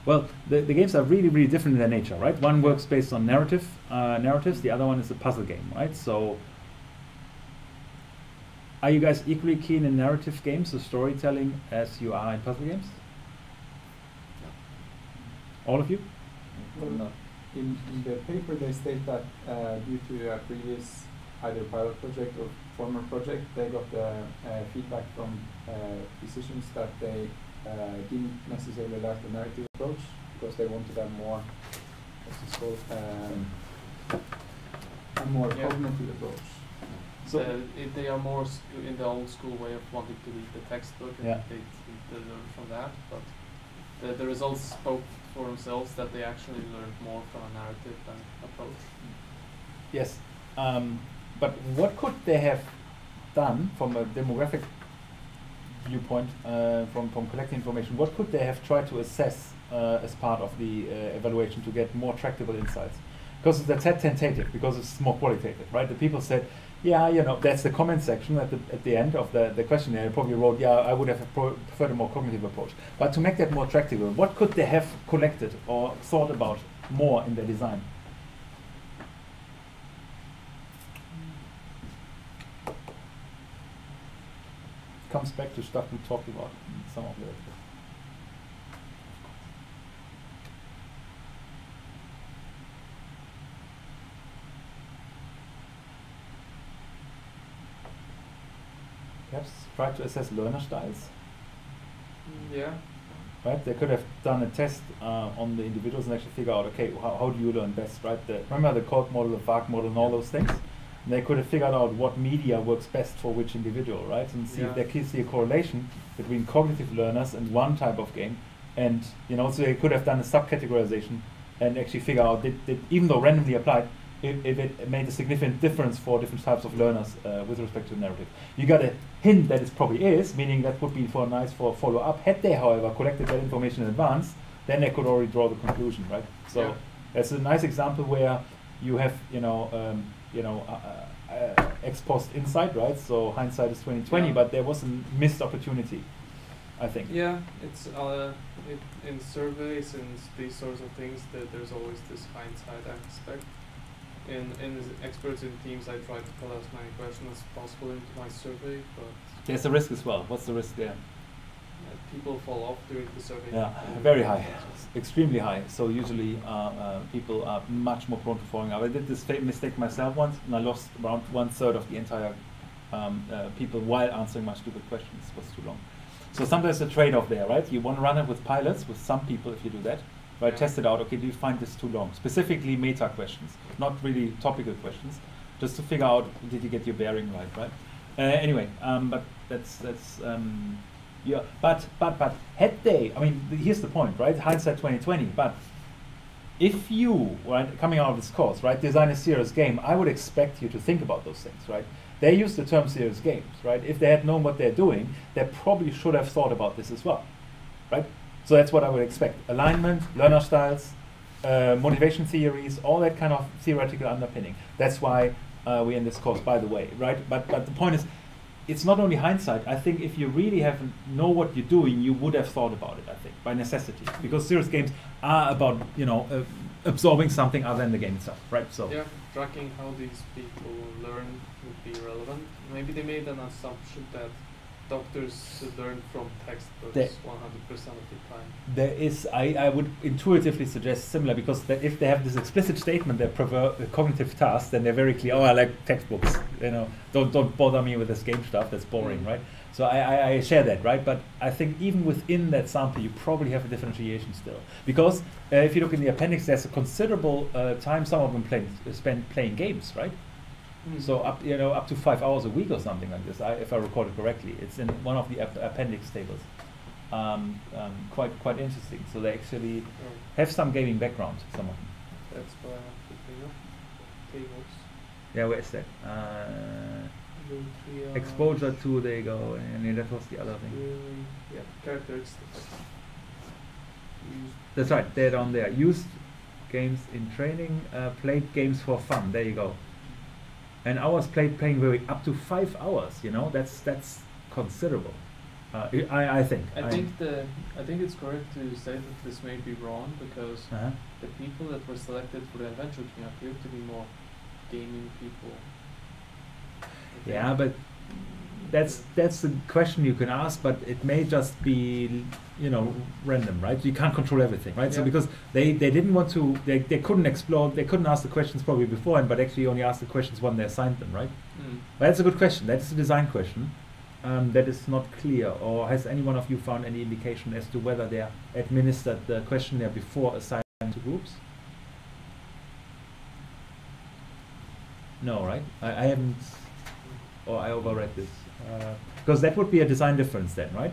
Well, the games are really, really different in their nature, right? One works based on narratives, the other one is a puzzle game, right? So, are you guys equally keen in narrative games, so storytelling, as you are in puzzle games? All of you? No. in the paper they state that due to a previous either pilot project or former project, they got feedback from physicians that they didn't necessarily like the narrative approach because they wanted a more, what's it called, a more cognitive approach. So they are more in the old school way of wanting to read the textbook and they learn from that, but the results spoke for themselves that they actually learned more from a narrative than approach. Yes, but what could they have done from a demographic viewpoint, from collecting information? What could they have tried to assess as part of the evaluation to get more tractable insights? Because that's tentative, because it's more qualitative, right? The people said, yeah, you know, that's the comment section at the end of the questionnaire. They probably wrote, yeah, I would have preferred a more cognitive approach. But to make that more tractable, what could they have collected or thought about more in their design? Comes back to stuff we talked about in some of the lectures. Perhaps try to assess learner styles. Yeah. Right, they could have done a test on the individuals and actually figure out, okay, how do you learn best, right? Remember the Kolb model, the VARC model, and all those things? And they could have figured out what media works best for which individual, right? And see if there can see a correlation between cognitive learners and one type of game. And, you know, so they could have done a subcategorization and actually figure out, did even though randomly applied, if it made a significant difference for different types of learners with respect to the narrative. You got a hint that it probably is, meaning that would be nice for follow-up. Had they, however, collected that information in advance, then they could already draw the conclusion, right? So that's a nice example where you have, ex post insight, right? So hindsight is 20/20, but there was a missed opportunity, I think. Yeah, it's in surveys and these sorts of things that there's always this hindsight aspect. In experts in teams, I try to fill as many questions as possible into my survey, but there's a risk as well. What's the risk there? People fall off during the survey. Yeah, very high, extremely high. So usually people are much more prone to falling off. I did this mistake myself once, and I lost around 1/3 of the entire people while answering my stupid questions. It was too long. So sometimes a trade-off there, right? You want to run it with pilots, with some people if you do that. Right, test it out. Okay, do you find this too long? Specifically meta questions, not really topical questions, just to figure out did you get your bearing right? Anyway, but that's yeah. But had they? I mean, here's the point, right? Hindsight 20/20. But if you, right, coming out of this course, right, design a serious game, I would expect you to think about those things, right? They use the term serious games, right? If they had known what they're doing, they probably should have thought about this as well, right? So that's what I would expect. Alignment, learner styles, motivation theories, all that kind of theoretical underpinning. That's why we're in this course, by the way, right? But the point is, it's not only hindsight. I think if you really know what you're doing, you would have thought about it, I think, by necessity. Because serious games are about, absorbing something other than the game itself, right? So yeah, tracking how these people learn would be relevant. Maybe they made an assumption that doctors learn from textbooks 100% of the time. There is, I would intuitively suggest similar, because if they have this explicit statement they prefer cognitive tasks, then they're very clear. Oh, I like textbooks. Don't bother me with this game stuff. That's boring, right? So I share that, right? But I think even within that sample, you probably have a differentiation still, because if you look in the appendix, there's a considerable time some of them spend playing games, right? So up to 5 hours a week or something like this, if I recall it correctly. It's in one of the appendix tables. Quite interesting. So they actually have some gaming background, some of them. That's why I have to bring up tables. Yeah, where is that? Exposure to, there you go, and that was the other thing. Yeah, characteristics. That's right, they're down there. Used games in training, played games for fun, there you go. And hours playing up to 5 hours, that's considerable. I think. I think it's correct to say that this may be wrong, because the people that were selected for the adventure team appear to be more gaming people. Yeah, but that's the question you can ask, but it may just be you know, random, right? You can't control everything, right? So Yeah. because they didn't want to, they couldn't explore, they couldn't ask the questions probably beforehand, but actually only asked the questions when they assigned them, right? But that's a good question. That's a design question. That is not clear. Or has any one of you found any indication as to whether they administered the questionnaire before assigning to groups? No, right? I haven't, or I overread this. Because that would be a design difference then, right?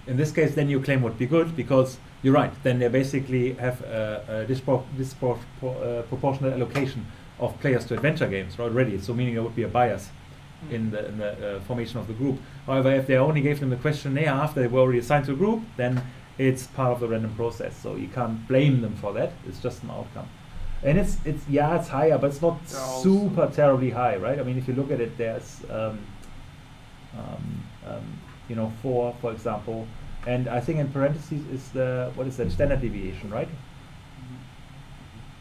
In this case, then your claim would be good because you're right. Then they basically have a proportional allocation of players to adventure games already. So meaning there would be a bias in the formation of the group. However, if they only gave them the questionnaire after they were already assigned to a group, then it's part of the random process. So you can't blame them for that. It's just an outcome. And it's higher, but it's not super terribly high, right? I mean, if you look at it, there's you know, 4, for example, and I think in parentheses is the, what is that, standard deviation, right?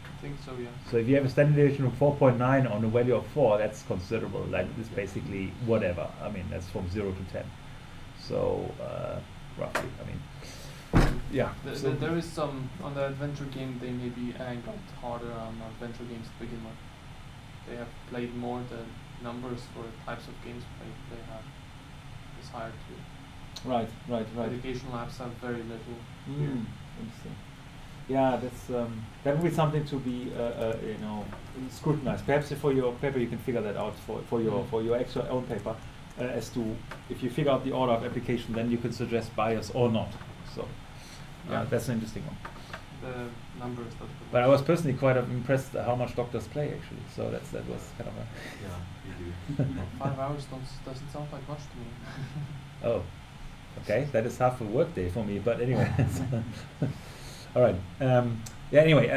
I think so, yeah. So if you have a standard deviation of 4.9 on a value of 4, that's considerable. Like it's basically whatever. I mean, that's from 0 to 10. So roughly, I mean, yeah. So There is some on the adventure game. They maybe got harder on adventure games to begin with. They have played more. The numbers for types of games played they have is higher too. Right. Educational apps have very little. Interesting. Yeah, that's that would be something to be you know, scrutinized. Perhaps for your paper you can figure that out for your actual own paper as to if you figure out the order of application, then you could suggest bias or not. So that's an interesting one. The numbers that. But I was personally quite impressed how much doctors play actually. So that was kind of a. Yeah, you do. 5 hours doesn't sound like much to me. Oh, okay, that is half a work day for me. But anyway, all right. Anyway,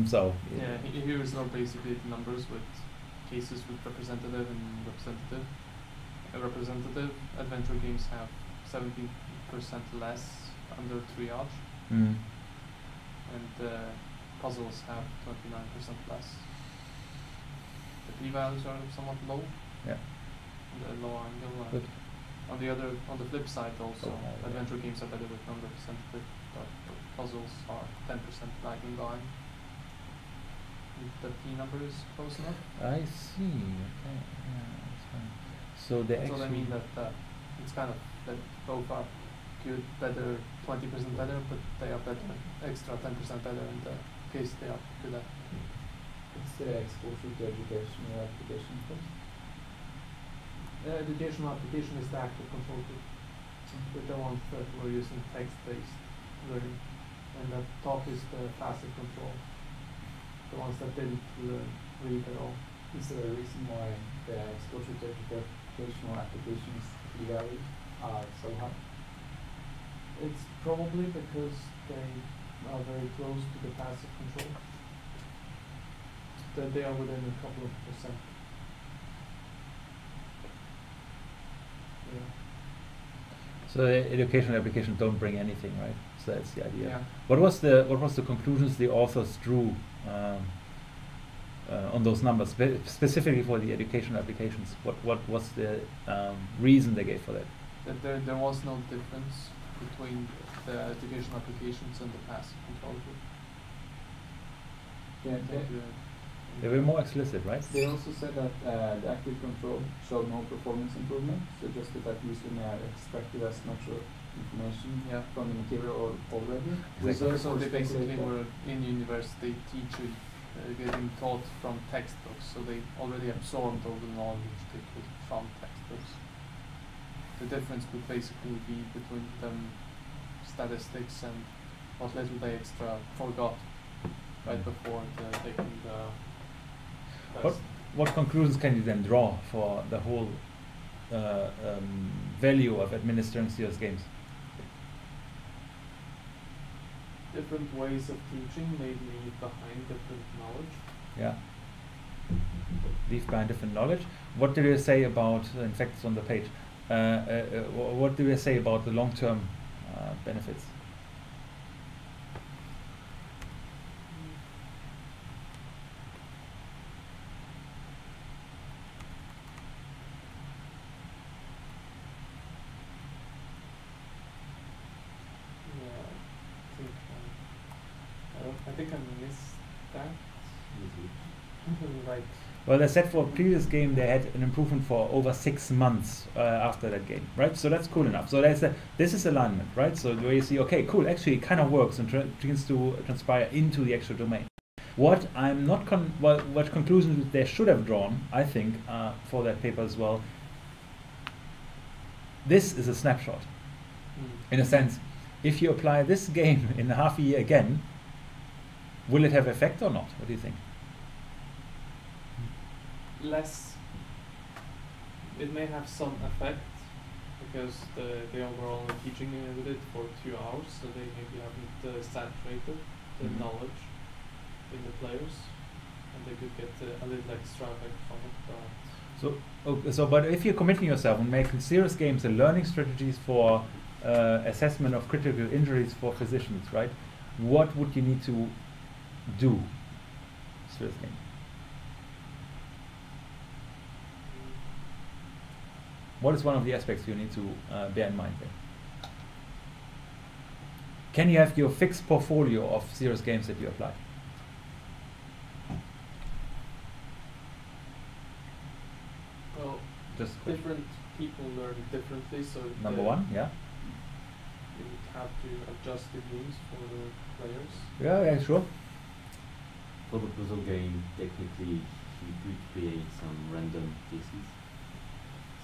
so. Yeah, here is now basically the numbers with cases with representative and representative. Representative adventure games have 17% less under triage, and puzzles have 29% less. The p-values are somewhat low. Yeah. On the low angle. Good. On the flip side, also adventure games are better with non-representative, but puzzles are 10% lagging behind. The p number is close enough. I see. Okay. Yeah, that's fine. So they That's actually. what I mean, that it's kind of that both are good, better, 20% better, but they are better, extra 10% better in the case they are good at. It's the exposure to educational application first. Educational application is the active control group, with the ones that were using text-based learning, and the top is the passive control, the ones that didn't read at all. Is there a reason why the exposure to educational applications p-values are so high? It's probably because they are very close to the passive control, that they are within a couple of percent. Yeah. So the educational applications don't bring anything, right? So that's the idea. Yeah. What was the conclusions the authors drew on those numbers, specifically for the educational applications? What was the reason they gave for that? That there was no difference between the educational applications and the passive control group. Yeah, They were more explicit, right? they also said that the active control showed no performance improvement, suggested that user may have extracted as much information from the material already. Exactly. So they basically were in university teaching, getting taught from textbooks, so they already absorbed all the knowledge they could from textbooks. The difference would basically be between them statistics and what little they extra forgot right before taking the test. What conclusions can you then draw for the whole value of administering serious games? Different ways of teaching may leave behind different knowledge. Yeah. Leave behind different knowledge. What do they say about, in fact it's on the page, what do they say about the long-term benefits? think I missed that. Like. Well, they said for a previous game they had an improvement for over 6 months after that game, right? So that's cool enough. So this is alignment, right? So where you see, okay, cool, actually it kind of works and begins to transpire into the actual domain. What I'm not what conclusions they should have drawn, I think, for that paper as well. This is a snapshot, in a sense. If you apply this game in half a year again, will it have effect or not? What do you think? Less. It may have some effect because they were only teaching with it for 2 hours, so they maybe haven't saturated the knowledge in the players, and they could get a little extra effect from it. But But if you're committing yourself and making serious games and learning strategies for assessment of critical injuries for physicians, right? What would you need to do? Serious game. What is one of the aspects you need to bear in mind there? Can you have your fixed portfolio of serious games that you apply? Well, Just different people learn differently, so number one, yeah. You would have to adjust the rules for the players. Yeah, sure. For the puzzle game, technically, you could create some random cases.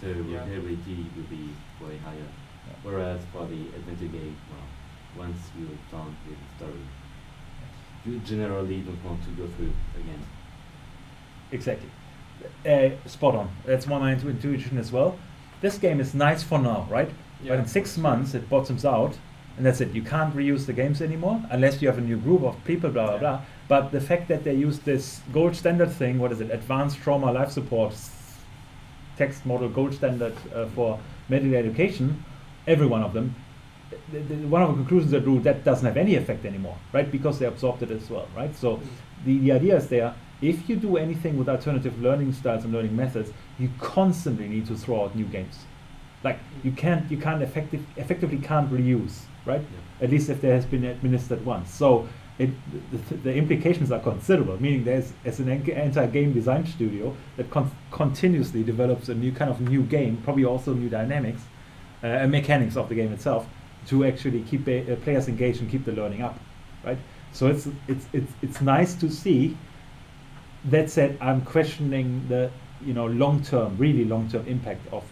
So reliability will be way higher. Yeah. Whereas for the adventure game, well, once you're done with the story, you generally don't want to go through again. Exactly. Spot on. That's my intuition as well. This game is nice for now, right? Yeah, but in 6 months it bottoms out, and that's it. You can't reuse the games anymore unless you have a new group of people, blah blah blah. But the fact that they use this gold standard thing, what is it? Advanced trauma life support text model gold standard for medical education, every one of them. One of the conclusions they drew, that doesn't have any effect anymore, right? Because they absorbed it as well, right? So the idea is there. If you do anything with alternative learning styles and learning methods, you constantly need to throw out new games. Like you can't effectively can't reuse, right? Yeah. At least if there has been administered once. So the implications are considerable. Meaning there's an entire game design studio that continuously develops a new game, probably also new dynamics and mechanics of the game itself, to actually keep players engaged and keep the learning up, right? So it's nice to see. That said, I'm questioning the really long-term impact of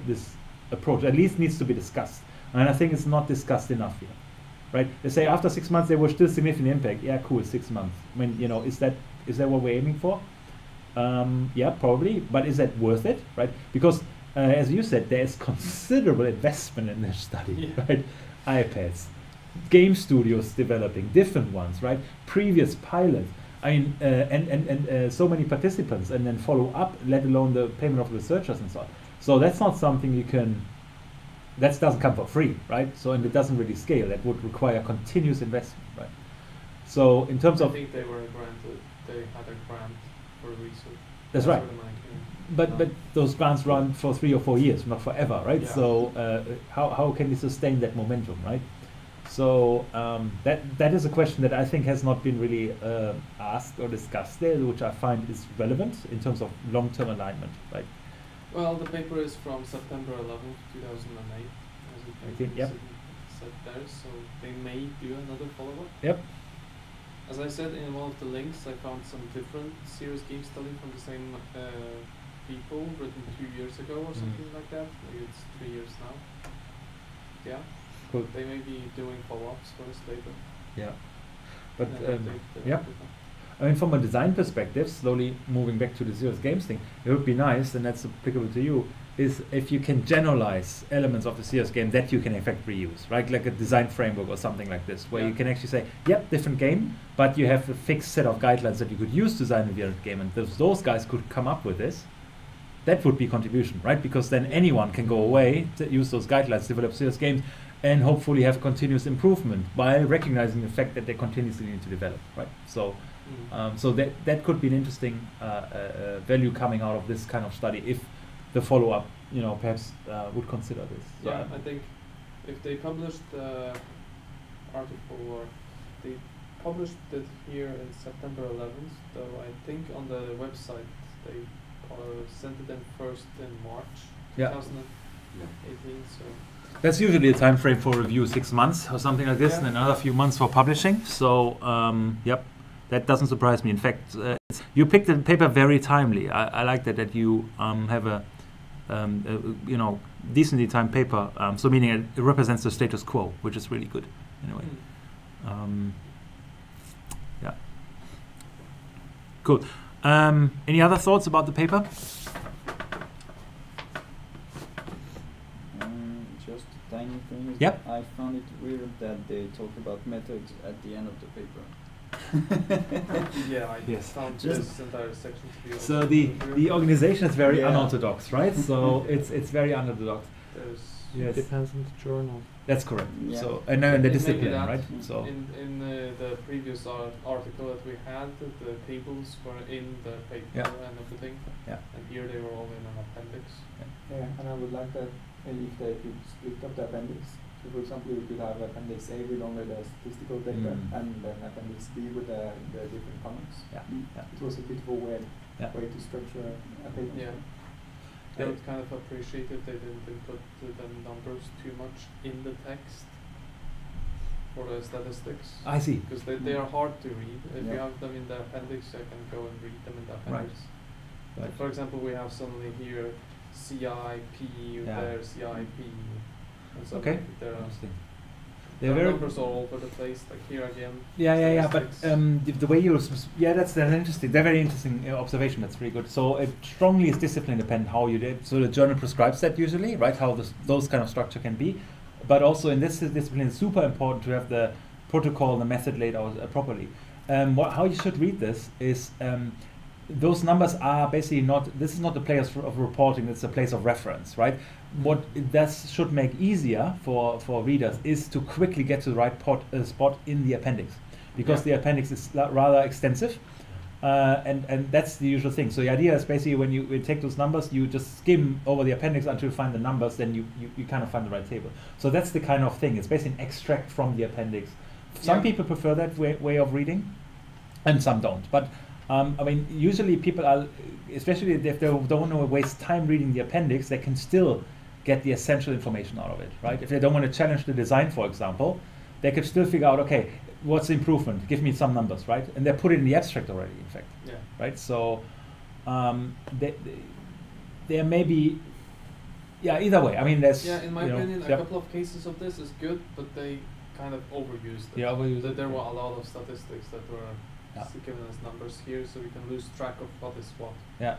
this approach. At least needs to be discussed, and I think it's not discussed enough here, right? They say after 6 months there was still significant impact. Yeah, cool, 6 months. I mean, is that what we're aiming for? Yeah, probably, but is that worth it, right? Because as you said, there is considerable investment in this study, right? iPads, game studios developing different ones, right? Previous pilots. I mean, and so many participants, and then follow up, let alone the payment of researchers and so on. So that's not something you can. That doesn't come for free, right? So and it doesn't really scale. That would require continuous investment, right? So in terms of, I think they were granted. They had a grant for research. That's right. But those grants run for 3 or 4 years, not forever, right? Yeah. So how can you sustain that momentum, right? So that is a question that I think has not been really asked or discussed there, which I find is relevant in terms of long-term alignment, right? Well, the paper is from September 11th, 2008, as you can said there, so they may do another follow-up. Yep. As I said in one of the links, I found some different serious game study from the same people written 2 years ago or something like that. Maybe it's 3 years now. Yeah. Cool. They may be doing follow-ups first later. Yeah. But yeah. I mean, from a design perspective, slowly moving back to the serious games thing, it would be nice, and that's applicable to you, is if you can generalize elements of the serious game that you can in fact reuse, right? Like a design framework or something like this, where you can actually say, yep, different game, but you have a fixed set of guidelines that you could use to design a variant game, and those guys could come up with this. That would be contribution, right? Because then anyone can go away to use those guidelines, develop serious games, and hopefully have continuous improvement by recognizing the fact that they continuously need to develop, right? So, so that could be an interesting value coming out of this kind of study if the follow-up, perhaps would consider this. So yeah, I think if they publish the article or they published it here in September 11th, though I think on the website they sent it in first in March 2018. So that's usually a time frame for review, 6 months or something like this, and another few months for publishing. So, yep, that doesn't surprise me. In fact, you picked the paper very timely. I like that you have a decently timed paper. So meaning it represents the status quo, which is really good in a way. Yeah. Cool. Any other thoughts about the paper? Just a tiny thing. Yep. I found it weird that they talk about methods at the end of the paper. yeah, I found this entire section to be. So the organization is very unorthodox, right? So Yeah. it's very unorthodox. It depends on the journal. That's correct. Yeah. So and the Maybe discipline, that right? So in the previous article that we had, the tables were in the paper and everything. Yeah. And here they were all in an appendix. Yeah, and I would like that if they could split up the appendix. So for example, you could have appendix A with only the statistical data and then appendix B with the different comments. Yeah. It was a bit of a weird way to structure a paper. Yeah. I would kind of appreciate if they didn't put the numbers too much in the text for the statistics. I see. Because they are hard to read. If you have them in the appendix, I can go and read them in the appendix. Right. Like for example, we have suddenly here CIP, there CIP, and so Okay. there are Interesting. They're They're very numbers all over the place, like here again. But the way you that's interesting. They're very interesting observation. That's really good. So it strongly is discipline dependent how you did. So the journal prescribes that usually, right? How those kind of structure can be, but also in this discipline, it's super important to have the protocol and the method laid out properly. How you should read this is those numbers are basically not. This is not the place of reporting. It's a place of reference, right? What that should make easier for readers is to quickly get to the right spot in the appendix, because the appendix is rather extensive, and that's the usual thing. So the idea is basically when you take those numbers, you just skim over the appendix until you find the numbers, then you kind of find the right table. So that's the kind of thing. It's basically an extract from the appendix. Some people prefer that way of reading, and some don't. But I mean, usually people are, especially if they don't want to waste time reading the appendix, they can still get the essential information out of it, right? If they don't want to challenge the design, for example, they could still figure out, okay, what's the improvement? Give me some numbers, right? And they put it in the abstract already, in fact, right? So there may be, either way. I mean, there's in my opinion, a couple of cases of this is good, but they kind of overused it. Overused. There were a lot of statistics that were given as numbers here, so we can lose track of what is what. Yeah.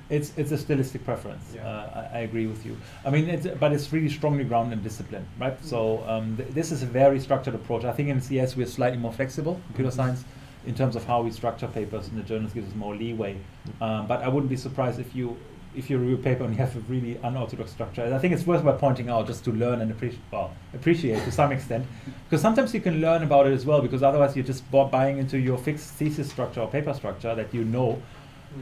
It's a stylistic preference. I agree with you. I mean, but it's really strongly grounded in discipline, right? So this is a very structured approach. I think in CS we're slightly more flexible, computer science, in terms of how we structure papers, and the journals gives us more leeway. But I wouldn't be surprised if you review a paper and you have a really unorthodox structure. And I think it's worthwhile pointing out just to learn and appreciate to some extent, because sometimes you can learn about it as well, because otherwise you're just buying into your fixed thesis structure or paper structure that you know.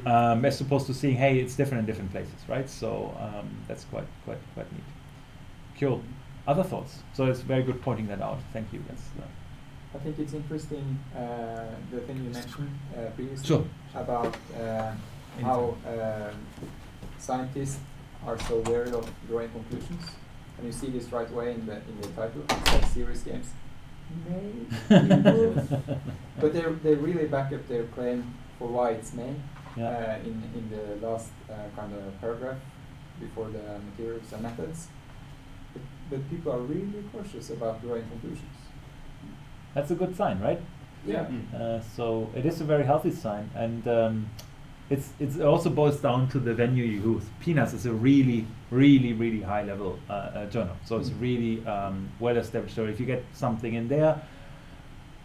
As opposed to seeing, hey, it's different in different places, right? So that's quite neat. Cool. Other thoughts? So it's very good pointing that out. Thank you. Yes. I think it's interesting the thing you mentioned previously about how scientists are so wary of drawing conclusions, and you see this right away in the title. It's like serious games. Maybe, but they really back up their claim for why it's made. In the last kind of paragraph before the materials and methods, but people are really cautious about drawing conclusions. That's a good sign, right? Yeah. So it is a very healthy sign, and it also boils down to the venue you use. PNAS is a really, really, really high level journal, so it's really well established. So if you get something in there,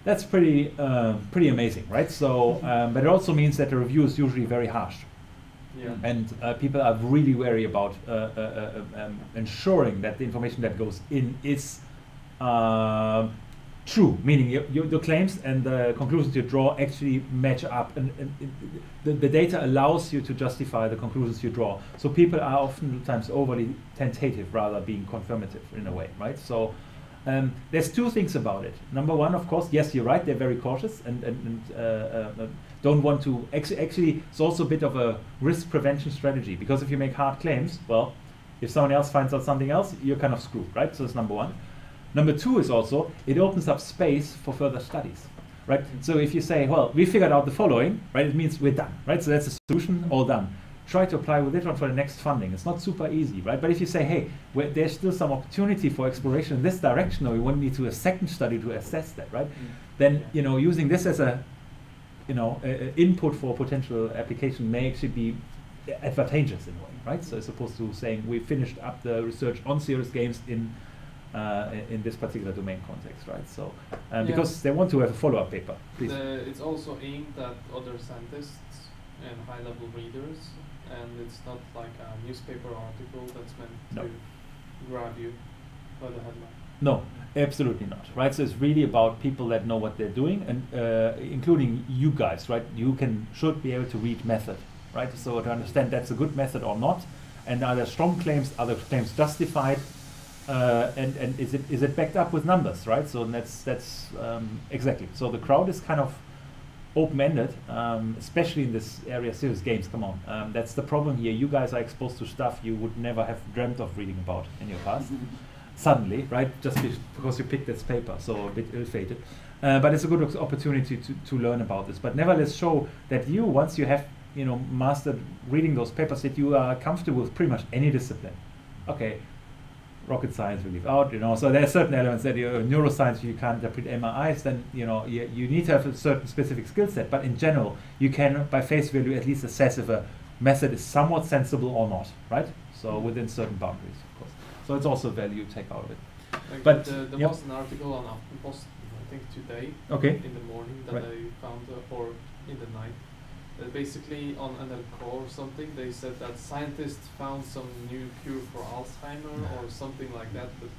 that's pretty amazing, right? So, but it also means that the review is usually very harsh, and people are really wary about ensuring that the information that goes in is true, meaning your claims and the conclusions you draw actually match up, and the data allows you to justify the conclusions you draw. So people are oftentimes overly tentative rather than being confirmative in a way, right? So There's two things about it. Number one, of course, yes, you're right. They're very cautious and don't want to. Actually, it's also a bit of a risk prevention strategy, because if you make hard claims, well, if someone else finds out something else, you're kind of screwed, right? So that's number one. Number two is also it opens up space for further studies, right? So if you say, well, we figured out the following, right? It means we're done, right? So that's a solution, all done. Try to apply with it one for the next funding. It's not super easy, right? But if you say, hey, there's still some opportunity for exploration in this direction, or we want to do a second study to assess that, right? Then using this as a input for potential application may actually be advantageous in a way, right? So as opposed to saying we finished up the research on serious games in this particular domain context, right? So because they want to have a follow-up paper. Please. It's also aimed at other scientists and high-level readers. And it's not like a newspaper article that's meant to grab you by the headline. No, absolutely not. Right, so it's really about people that know what they're doing, and including you guys. Right, you should be able to read method. Right, so to understand that's a good method or not, and are there strong claims, are the claims justified, and is it backed up with numbers? Right, so that's exactly. So the crowd is kind of open-ended, especially in this area, serious games. Come on, that's the problem here. You guys are exposed to stuff you would never have dreamt of reading about in your past. Suddenly, right? Just because you picked this paper, so a bit ill-fated. But it's a good opportunity to learn about this. But nevertheless, show that once you have mastered reading those papers, that you are comfortable with pretty much any discipline. Okay. Rocket science we leave out, so there are certain elements that neuroscience you can't interpret MRIs, then you need to have a certain specific skill set, but in general you can by face value at least assess if a method is somewhat sensible or not, right? So within certain boundaries, of course. So it's also value you take out of it. Like but there was an article on Aftenposten, I think today, in the morning, that I found, or in the night. Basically on NRK or something, they said that scientists found some new cure for Alzheimer or something like that, but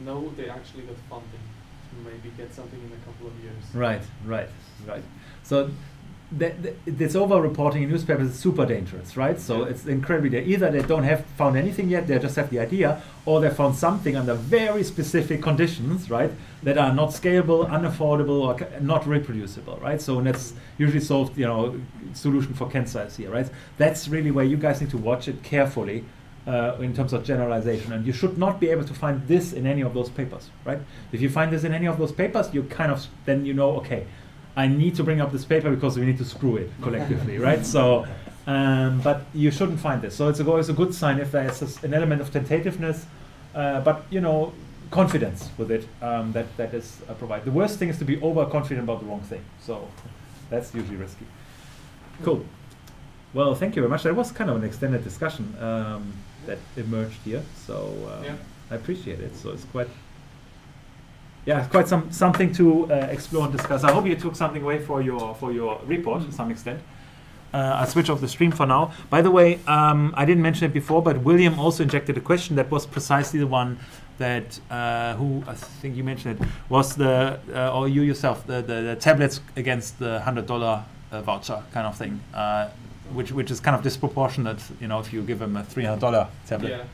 no, they actually got funding to maybe get something in a couple of years. Right. So this over-reporting in newspapers is super dangerous, right? So it's incredibly, either they don't have found anything yet, they just have the idea, or they found something under very specific conditions, right, that are not scalable, unaffordable, or not reproducible, right? So that's usually solved, solution for cancer is here, right? That's really where you guys need to watch it carefully in terms of generalization, and you should not be able to find this in any of those papers, right? If you find this in any of those papers, you kind of, then okay, I need to bring up this paper because we need to screw it collectively, right? So, but you shouldn't find this. So it's always a good sign if there's an element of tentativeness, but confidence with it that is provided. The worst thing is to be overconfident about the wrong thing. So that's usually risky. Cool. Well, thank you very much. That was kind of an extended discussion that emerged here. So I appreciate it. So it's quite. Yeah, quite something to explore and discuss. I hope you took something away for your report to some extent. I'll switch off the stream for now. By the way, I didn't mention it before, but William also injected a question that was precisely the one that who I think you mentioned it was or you yourself the tablets against the $100 voucher kind of thing, which is kind of disproportionate. If you give them a $300 tablet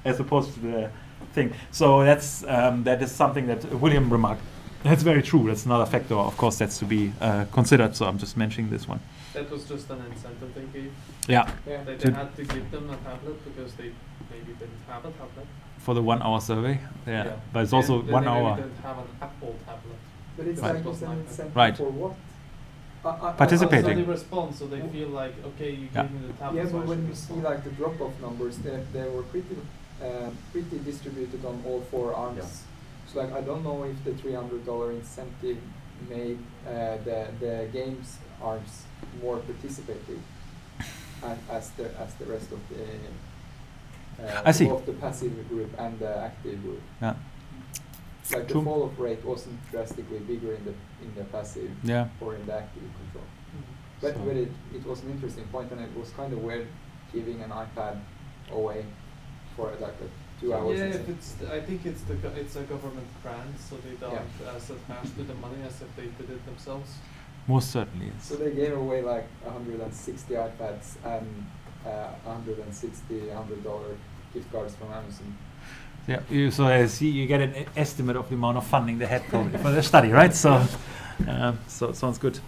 as opposed to the thing. So that is something that William remarked. That's very true. That's another factor, of course, that's to be considered. So I'm just mentioning this one. That was just an incentive they gave. Yeah. They had to give them a tablet because they maybe didn't have a tablet. For the 1 hour survey. Yeah. But it's also 1 hour. They didn't have an Apple tablet. But it's like it's an incentive for what? Participating. So they respond, so they feel like, okay, you gave me the tablet. Yeah, but when you see like the drop-off numbers, they were pretty distributed on all 4 arms. Yeah. So like I don't know if the $300 incentive made the games arms more participative as the rest of the I see. both the passive group and the active group. Yeah. Like the fall-off rate wasn't drastically bigger in the passive or in the active control. But it was an interesting point, and it was kind of weird giving an iPad away for like 2 hours. Yeah, I think it's a government grant, so they don't as attached to the money as if they did it themselves. Most certainly. Yes. So they gave away like 160 iPads and $160 gift cards from Amazon. Yeah, so I see you get an estimate of the amount of funding they had probably for the study, right? So, so it sounds good.